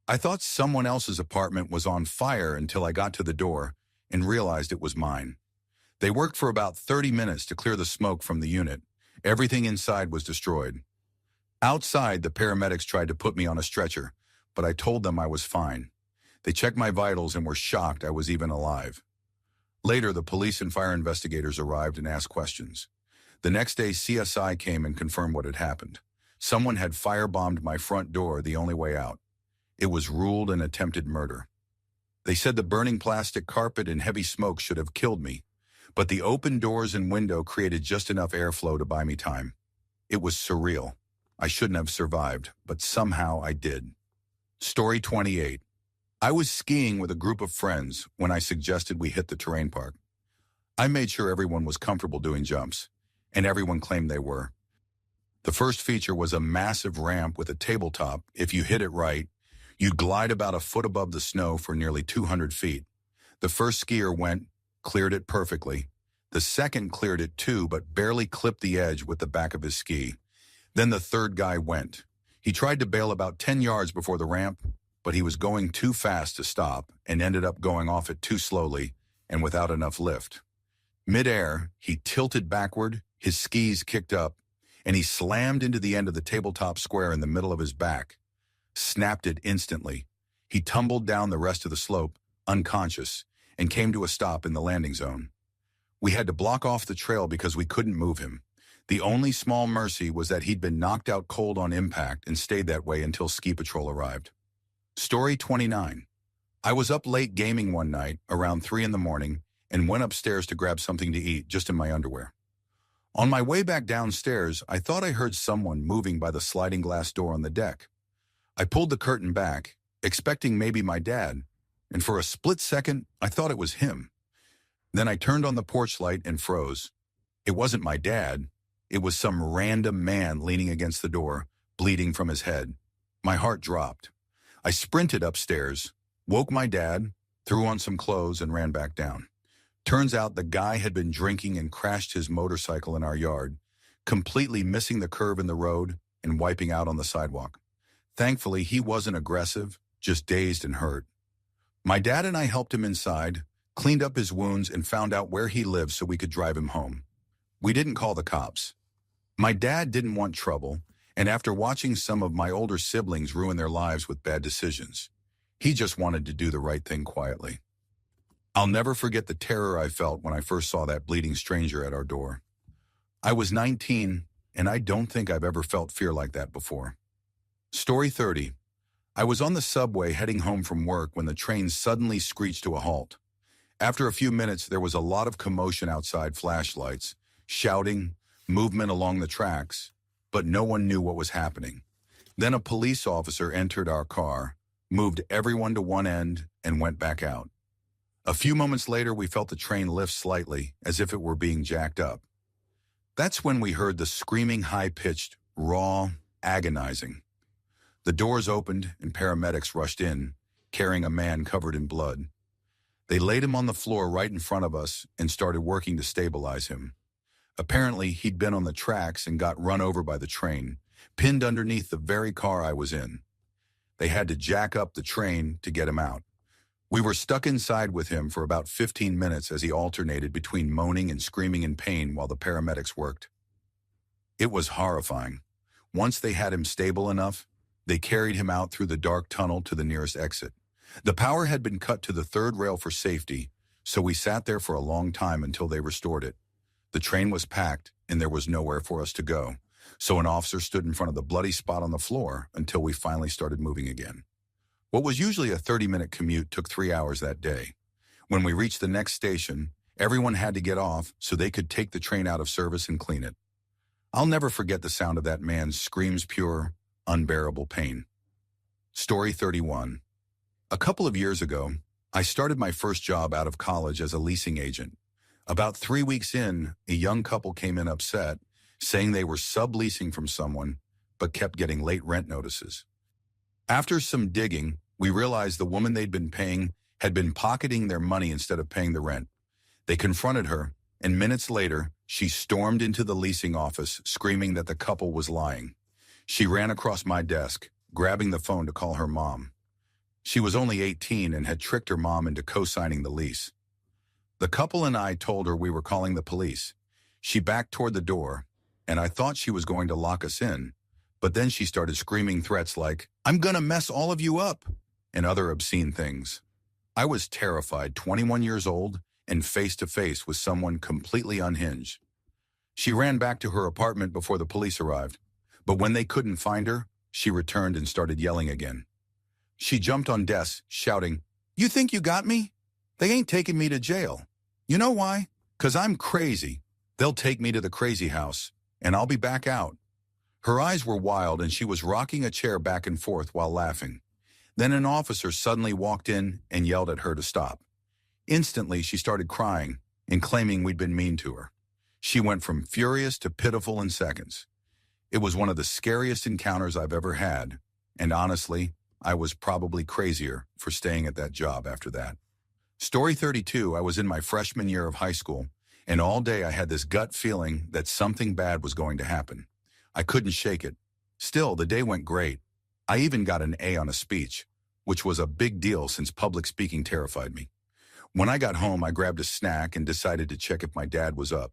I thought someone else's apartment was on fire until I got to the door and realized it was mine. They worked for about 30 minutes to clear the smoke from the unit. Everything inside was destroyed. Outside, the paramedics tried to put me on a stretcher, but I told them I was fine. They checked my vitals and were shocked I was even alive. Later, the police and fire investigators arrived and asked questions. The next day, CSI came and confirmed what had happened. Someone had firebombed my front door the only way out. It was ruled an attempted murder. They said the burning plastic carpet and heavy smoke should have killed me, but the open doors and window created just enough airflow to buy me time. It was surreal. I shouldn't have survived, but somehow I did. Story 28. I was skiing with a group of friends when I suggested we hit the terrain park. I made sure everyone was comfortable doing jumps, and everyone claimed they were. The first feature was a massive ramp with a tabletop. If you hit it right, you'd glide about a foot above the snow for nearly 200 feet. The first skier went, cleared it perfectly. The second cleared it too, but barely clipped the edge with the back of his ski. Then the third guy went. He tried to bail about 10 yards before the ramp, but he was going too fast to stop and ended up going off it too slowly and without enough lift. Mid-air, he tilted backward, his skis kicked up, and he slammed into the end of the tabletop square in the middle of his back. Snapped it instantly. He tumbled down the rest of the slope, unconscious, and came to a stop in the landing zone. We had to block off the trail because we couldn't move him. The only small mercy was that he'd been knocked out cold on impact and stayed that way until ski patrol arrived. Story 29. I was up late gaming one night, around 3 in the morning, and went upstairs to grab something to eat just in my underwear. On my way back downstairs, I thought I heard someone moving by the sliding glass door on the deck. I pulled the curtain back, expecting maybe my dad, and for a split second, I thought it was him. Then I turned on the porch light and froze. It wasn't my dad. It was some random man leaning against the door, bleeding from his head. My heart dropped. I sprinted upstairs, woke my dad, threw on some clothes, and ran back down. Turns out the guy had been drinking and crashed his motorcycle in our yard, completely missing the curve in the road and wiping out on the sidewalk. Thankfully, he wasn't aggressive, just dazed and hurt. My dad and I helped him inside, cleaned up his wounds, and found out where he lived so we could drive him home. We didn't call the cops. My dad didn't want trouble, and after watching some of my older siblings ruin their lives with bad decisions, he just wanted to do the right thing quietly. I'll never forget the terror I felt when I first saw that bleeding stranger at our door. I was 19, and I don't think I've ever felt fear like that before. Story 30. I was on the subway heading home from work when the train suddenly screeched to a halt. After a few minutes, there was a lot of commotion outside, flashlights, shouting, movement along the tracks, but no one knew what was happening. Then a police officer entered our car, moved everyone to one end, and went back out. A few moments later, we felt the train lift slightly, as if it were being jacked up. That's when we heard the screaming, high-pitched, raw, agonizing. The doors opened and paramedics rushed in, carrying a man covered in blood. They laid him on the floor right in front of us and started working to stabilize him. Apparently, he'd been on the tracks and got run over by the train, pinned underneath the very car I was in. They had to jack up the train to get him out. We were stuck inside with him for about 15 minutes as he alternated between moaning and screaming in pain while the paramedics worked. It was horrifying. Once they had him stable enough, they carried him out through the dark tunnel to the nearest exit. The power had been cut to the third rail for safety, so we sat there for a long time until they restored it. The train was packed, and there was nowhere for us to go, so an officer stood in front of the bloody spot on the floor until we finally started moving again. What was usually a 30-minute commute took 3 hours that day. When we reached the next station, everyone had to get off so they could take the train out of service and clean it. I'll never forget the sound of that man's screams, pure, unbearable pain. Story 31. A couple of years ago, I started my first job out of college as a leasing agent. About 3 weeks in, a young couple came in upset, saying they were subleasing from someone, but kept getting late rent notices. After some digging, we realized the woman they'd been paying had been pocketing their money instead of paying the rent. They confronted her, and minutes later, she stormed into the leasing office, screaming that the couple was lying. She ran across my desk, grabbing the phone to call her mom. She was only 18 and had tricked her mom into co-signing the lease. The couple and I told her we were calling the police. She backed toward the door, and I thought she was going to lock us in, but then she started screaming threats like, "I'm gonna mess all of you up," and other obscene things. I was terrified, 21 years old, and face-to-face with someone completely unhinged. She ran back to her apartment before the police arrived, but when they couldn't find her, she returned and started yelling again. She jumped on desks, shouting, "You think you got me? They ain't taking me to jail. You know why? 'Cause I'm crazy. They'll take me to the crazy house, and I'll be back out." Her eyes were wild, and she was rocking a chair back and forth while laughing. Then an officer suddenly walked in and yelled at her to stop. Instantly, she started crying and claiming we'd been mean to her. She went from furious to pitiful in seconds. It was one of the scariest encounters I've ever had, and honestly, I was probably crazier for staying at that job after that. Story 32, I was in my freshman year of high school, and all day I had this gut feeling that something bad was going to happen. I couldn't shake it. Still, the day went great. I even got an A on a speech, which was a big deal since public speaking terrified me. When I got home, I grabbed a snack and decided to check if my dad was up.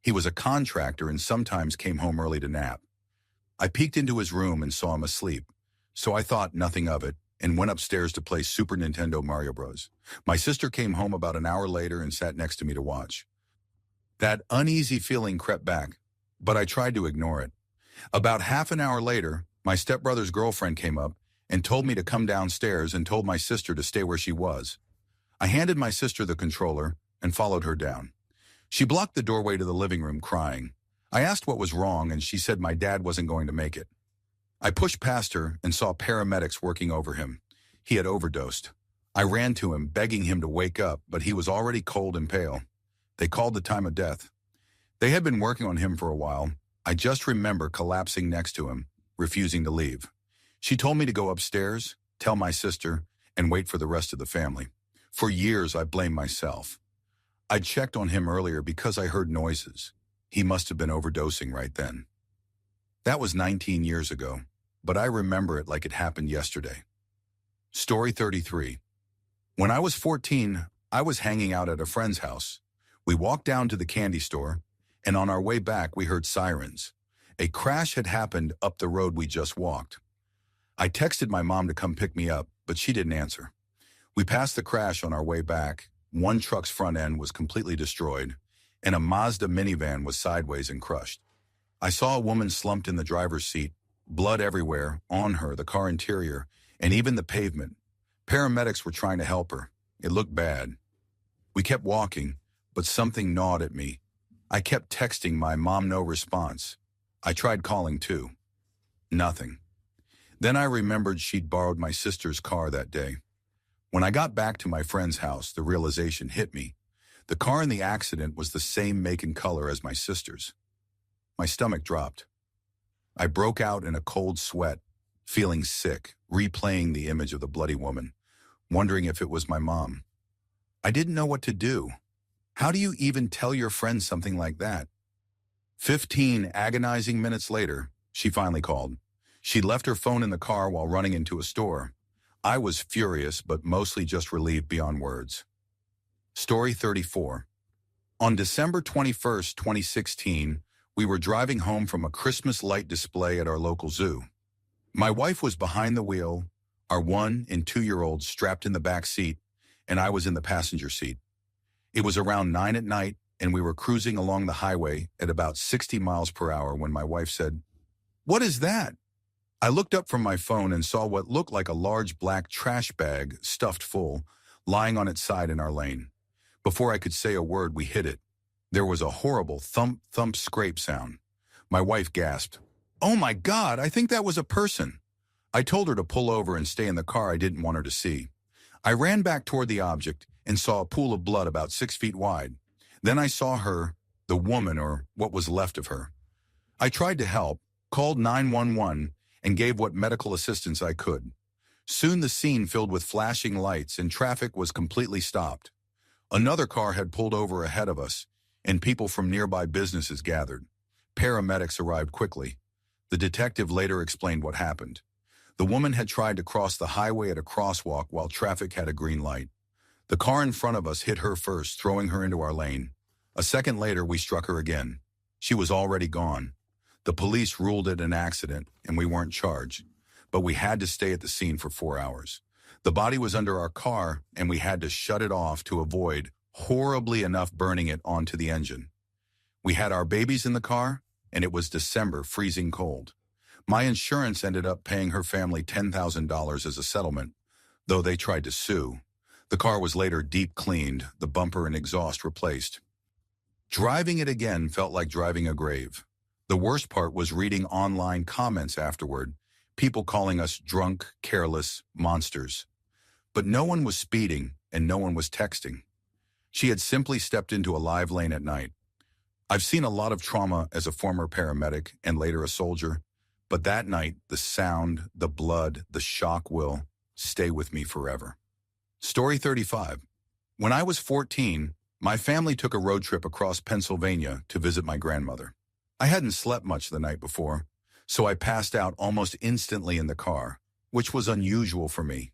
He was a contractor and sometimes came home early to nap. I peeked into his room and saw him asleep, so I thought nothing of it and went upstairs to play Super Nintendo Mario Bros. My sister came home about an hour later and sat next to me to watch. That uneasy feeling crept back, but I tried to ignore it. About half an hour later, my stepbrother's girlfriend came up and told me to come downstairs and told my sister to stay where she was. I handed my sister the controller and followed her down. She blocked the doorway to the living room crying. I asked what was wrong and she said my dad wasn't going to make it. I pushed past her and saw paramedics working over him. He had overdosed. I ran to him, begging him to wake up, but he was already cold and pale. They called the time of death. They had been working on him for a while. I just remember collapsing next to him, refusing to leave. She told me to go upstairs, tell my sister, and wait for the rest of the family. For years, I blamed myself. I'd checked on him earlier because I heard noises. He must have been overdosing right then. That was 19 years ago, but I remember it like it happened yesterday. Story 33. When I was 14, I was hanging out at a friend's house. We walked down to the candy store, and on our way back, we heard sirens. A crash had happened up the road we just walked. I texted my mom to come pick me up, but she didn't answer. We passed the crash on our way back. One truck's front end was completely destroyed, and a Mazda minivan was sideways and crushed. I saw a woman slumped in the driver's seat, blood everywhere, on her, the car interior, and even the pavement. Paramedics were trying to help her. It looked bad. We kept walking, but something gnawed at me. I kept texting my mom, no response. I tried calling too. Nothing. Then I remembered she'd borrowed my sister's car that day. When I got back to my friend's house, the realization hit me. The car in the accident was the same make and color as my sister's. My stomach dropped. I broke out in a cold sweat, feeling sick, replaying the image of the bloody woman, wondering if it was my mom. I didn't know what to do. How do you even tell your friend something like that? 15 agonizing minutes later, she finally called. She left her phone in the car while running into a store. I was furious, but mostly just relieved beyond words. Story 34. On December 21st, 2016, we were driving home from a Christmas light display at our local zoo. My wife was behind the wheel, our 1- and 2-year-olds strapped in the back seat, and I was in the passenger seat. It was around 9 at night, and we were cruising along the highway at about 60 miles per hour when my wife said, "What is that?" I looked up from my phone and saw what looked like a large black trash bag, stuffed full, lying on its side in our lane. Before I could say a word, we hit it. There was a horrible thump, thump, scrape sound. My wife gasped, "Oh my God, I think that was a person." I told her to pull over and stay in the car. I didn't want her to see. I ran back toward the object and saw a pool of blood about 6 feet wide. Then I saw her, the woman, or what was left of her. I tried to help, called 911, and gave what medical assistance I could. Soon the scene filled with flashing lights and traffic was completely stopped. Another car had pulled over ahead of us, and people from nearby businesses gathered. Paramedics arrived quickly. The detective later explained what happened. The woman had tried to cross the highway at a crosswalk while traffic had a green light. The car in front of us hit her first, throwing her into our lane. A second later, we struck her again. She was already gone. The police ruled it an accident, and we weren't charged. But we had to stay at the scene for 4 hours. The body was under our car, and we had to shut it off to avoid, horribly enough, burning it onto the engine. We had our babies in the car, and it was December, freezing cold. My insurance ended up paying her family $10,000 as a settlement, though they tried to sue. The car was later deep cleaned, the bumper and exhaust replaced. Driving it again felt like driving a grave. The worst part was reading online comments afterward, people calling us drunk, careless, monsters. But no one was speeding and no one was texting. She had simply stepped into a live lane at night. I've seen a lot of trauma as a former paramedic and later a soldier, but that night, the sound, the blood, the shock will stay with me forever. Story 35. When I was 14, my family took a road trip across Pennsylvania to visit my grandmother. I hadn't slept much the night before, so I passed out almost instantly in the car, which was unusual for me.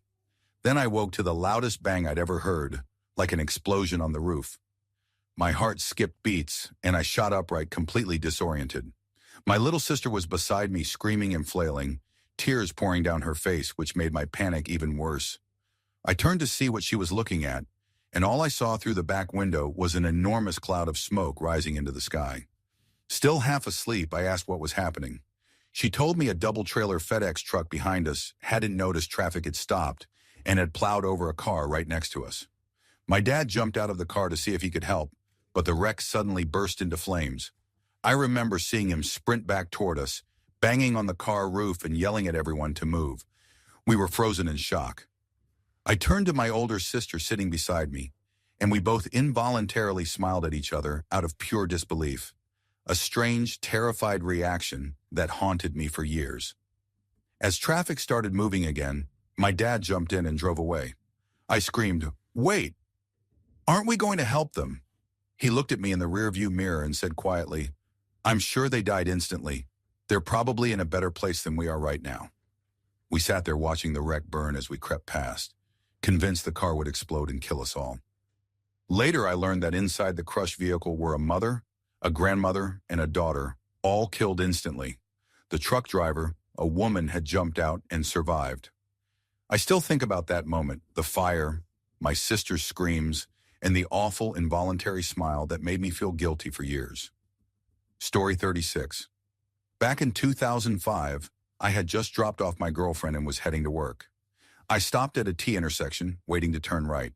Then I woke to the loudest bang I'd ever heard, like an explosion on the roof. My heart skipped beats, and I shot upright, completely disoriented. My little sister was beside me, screaming and flailing, tears pouring down her face, which made my panic even worse. I turned to see what she was looking at, and all I saw through the back window was an enormous cloud of smoke rising into the sky. Still half asleep, I asked what was happening. She told me a double-trailer FedEx truck behind us hadn't noticed traffic had stopped and had plowed over a car right next to us. My dad jumped out of the car to see if he could help, but the wreck suddenly burst into flames. I remember seeing him sprint back toward us, banging on the car roof and yelling at everyone to move. We were frozen in shock. I turned to my older sister sitting beside me, and we both involuntarily smiled at each other out of pure disbelief. A strange, terrified reaction that haunted me for years. As traffic started moving again, my dad jumped in and drove away. I screamed, "Wait! Aren't we going to help them?" He looked at me in the rearview mirror and said quietly, "I'm sure they died instantly. They're probably in a better place than we are right now." We sat there watching the wreck burn as we crept past, convinced the car would explode and kill us all. Later, I learned that inside the crushed vehicle were a mother, a grandmother, and a daughter, all killed instantly. The truck driver, a woman, had jumped out and survived. I still think about that moment, the fire, my sister's screams, and the awful involuntary smile that made me feel guilty for years. Story 36. Back in 2005, I had just dropped off my girlfriend and was heading to work. I stopped at a T intersection, waiting to turn right.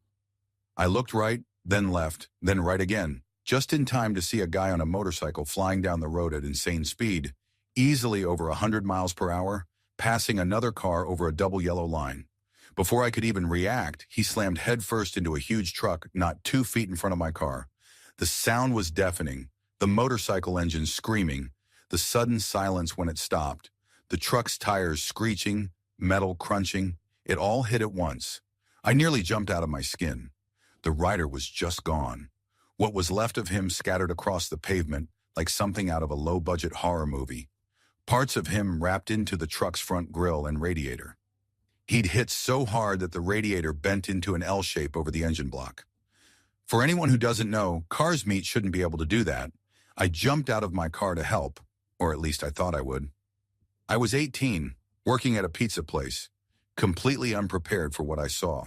I looked right, then left, then right again, just in time to see a guy on a motorcycle flying down the road at insane speed, easily over 100 miles per hour, passing another car over a double yellow line. Before I could even react, he slammed headfirst into a huge truck not 2 feet in front of my car. The sound was deafening, the motorcycle engine screaming, the sudden silence when it stopped, the truck's tires screeching, metal crunching. It all hit at once. I nearly jumped out of my skin. The rider was just gone. What was left of him scattered across the pavement like something out of a low-budget horror movie. Parts of him wrapped into the truck's front grille and radiator. He'd hit so hard that the radiator bent into an L shape over the engine block. For anyone who doesn't know, cars meet shouldn't be able to do that. I jumped out of my car to help, or at least I thought I would. I was 18, working at a pizza place, completely unprepared for what I saw.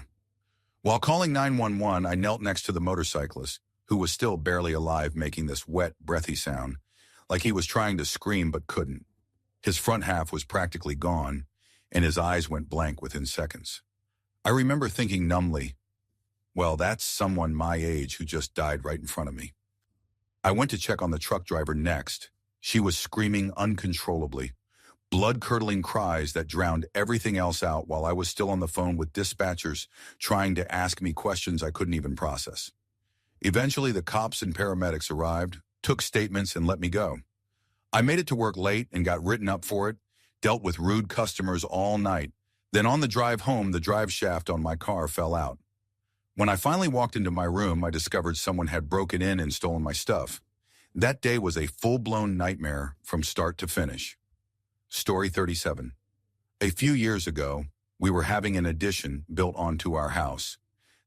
While calling 911, I knelt next to the motorcyclist, who was still barely alive, making this wet, breathy sound, like he was trying to scream but couldn't. His front half was practically gone, and his eyes went blank within seconds. I remember thinking numbly, well, that's someone my age who just died right in front of me. I went to check on the truck driver next. She was screaming uncontrollably, blood-curdling cries that drowned everything else out while I was still on the phone with dispatchers trying to ask me questions I couldn't even process. Eventually, the cops and paramedics arrived, took statements, and let me go. I made it to work late and got written up for it, dealt with rude customers all night. Then on the drive home, the drive shaft on my car fell out. When I finally walked into my room, I discovered someone had broken in and stolen my stuff. That day was a full-blown nightmare from start to finish. Story 37. A few years ago, we were having an addition built onto our house.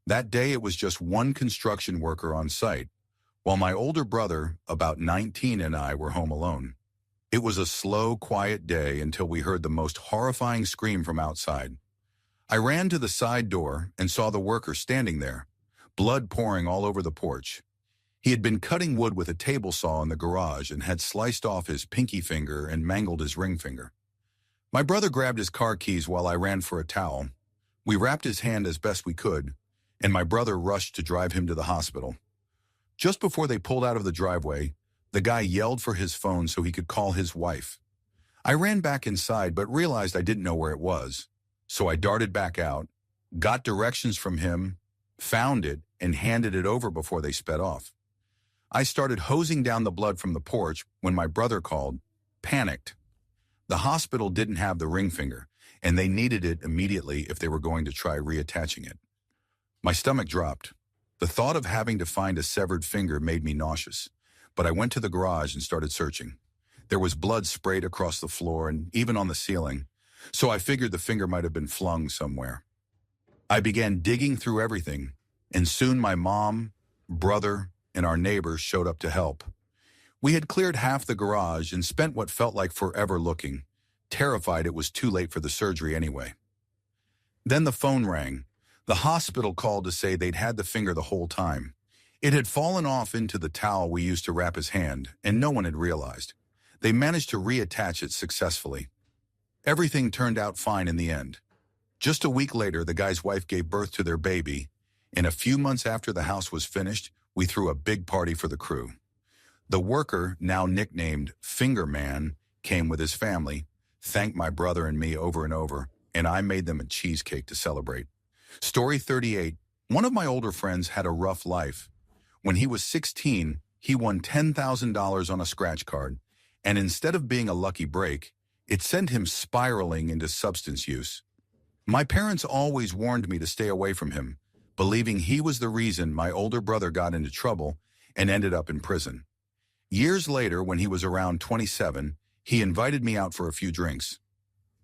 That day it was just one construction worker on site, while my older brother, about 19, and I were home alone. It was a slow, quiet day until we heard the most horrifying scream from outside. I ran to the side door and saw the worker standing there, blood pouring all over the porch. He had been cutting wood with a table saw in the garage and had sliced off his pinky finger and mangled his ring finger. My brother grabbed his car keys while I ran for a towel. We wrapped his hand as best we could, and my brother rushed to drive him to the hospital. Just before they pulled out of the driveway, the guy yelled for his phone so he could call his wife. I ran back inside but realized I didn't know where it was. So I darted back out, got directions from him, found it, and handed it over before they sped off. I started hosing down the blood from the porch when my brother called, panicked. The hospital didn't have the ring finger, and they needed it immediately if they were going to try reattaching it. My stomach dropped. The thought of having to find a severed finger made me nauseous, but I went to the garage and started searching. There was blood sprayed across the floor and even on the ceiling, so I figured the finger might have been flung somewhere. I began digging through everything, and soon my mom, brother, and our neighbors showed up to help. We had cleared half the garage and spent what felt like forever looking, terrified it was too late for the surgery anyway. Then the phone rang. The hospital called to say they'd had the finger the whole time. It had fallen off into the towel we used to wrap his hand, and no one had realized. They managed to reattach it successfully. Everything turned out fine in the end. Just a week later, the guy's wife gave birth to their baby, and a few months after the house was finished, we threw a big party for the crew. The worker, now nicknamed Finger Man, came with his family, thanked my brother and me over and over, and I made them a cheesecake to celebrate. Story 38. One of my older friends had a rough life. When he was 16, he won $10,000 on a scratch card, and instead of being a lucky break, it sent him spiraling into substance use. My parents always warned me to stay away from him, believing he was the reason my older brother got into trouble and ended up in prison. Years later, when he was around 27, he invited me out for a few drinks.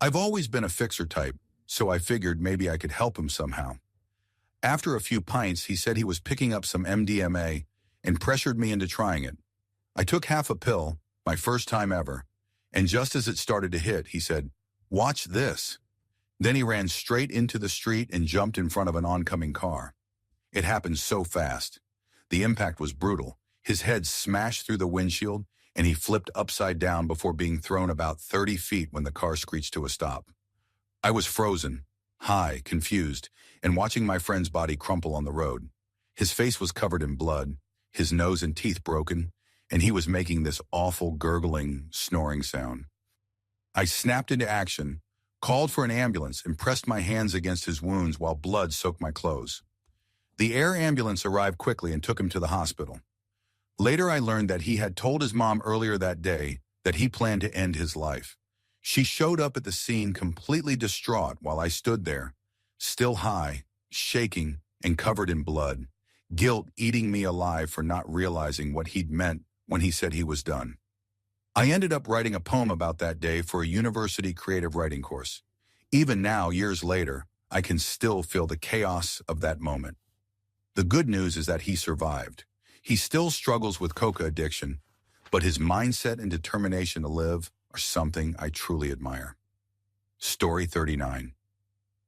I've always been a fixer type, so I figured maybe I could help him somehow. After a few pints, he said he was picking up some MDMA and pressured me into trying it. I took half a pill, my first time ever, and just as it started to hit, he said, "Watch this." Then he ran straight into the street and jumped in front of an oncoming car. It happened so fast. The impact was brutal. His head smashed through the windshield, and he flipped upside down before being thrown about 30 feet when the car screeched to a stop. I was frozen, high, confused, and watching my friend's body crumple on the road. His face was covered in blood, his nose and teeth broken, and he was making this awful gurgling, snoring sound. I snapped into action, called for an ambulance, and pressed my hands against his wounds while blood soaked my clothes. The air ambulance arrived quickly and took him to the hospital. Later, I learned that he had told his mom earlier that day that he planned to end his life. She showed up at the scene completely distraught while I stood there, still high, shaking, and covered in blood, guilt eating me alive for not realizing what he'd meant when he said he was done. I ended up writing a poem about that day for a university creative writing course. Even now, years later, I can still feel the chaos of that moment. The good news is that he survived. He still struggles with coca addiction, but his mindset and determination to live are something I truly admire. Story 39.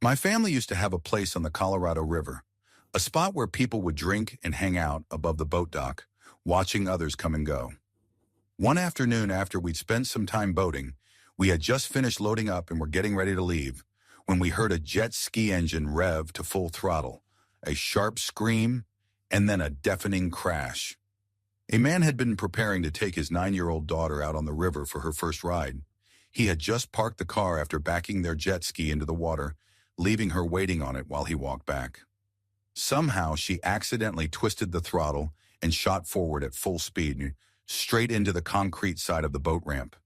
My family used to have a place on the Colorado River, a spot where people would drink and hang out above the boat dock, watching others come and go. One afternoon after we'd spent some time boating, we had just finished loading up and were getting ready to leave when we heard a jet ski engine rev to full throttle, a sharp scream, and then a deafening crash. A man had been preparing to take his 9-year-old daughter out on the river for her first ride. He had just parked the car after backing their jet ski into the water, leaving her waiting on it while he walked back. Somehow, she accidentally twisted the throttle and shot forward at full speed, straight into the concrete side of the boat ramp.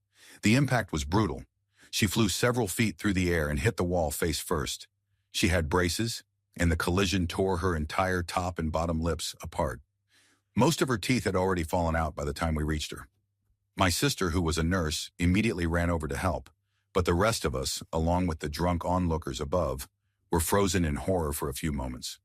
The impact was brutal. She flew several feet through the air and hit the wall face first. She had braces, and the collision tore her entire top and bottom lips apart. Most of her teeth had already fallen out by the time we reached her. My sister, who was a nurse, immediately ran over to help, but the rest of us, along with the drunk onlookers above, were frozen in horror for a few moments.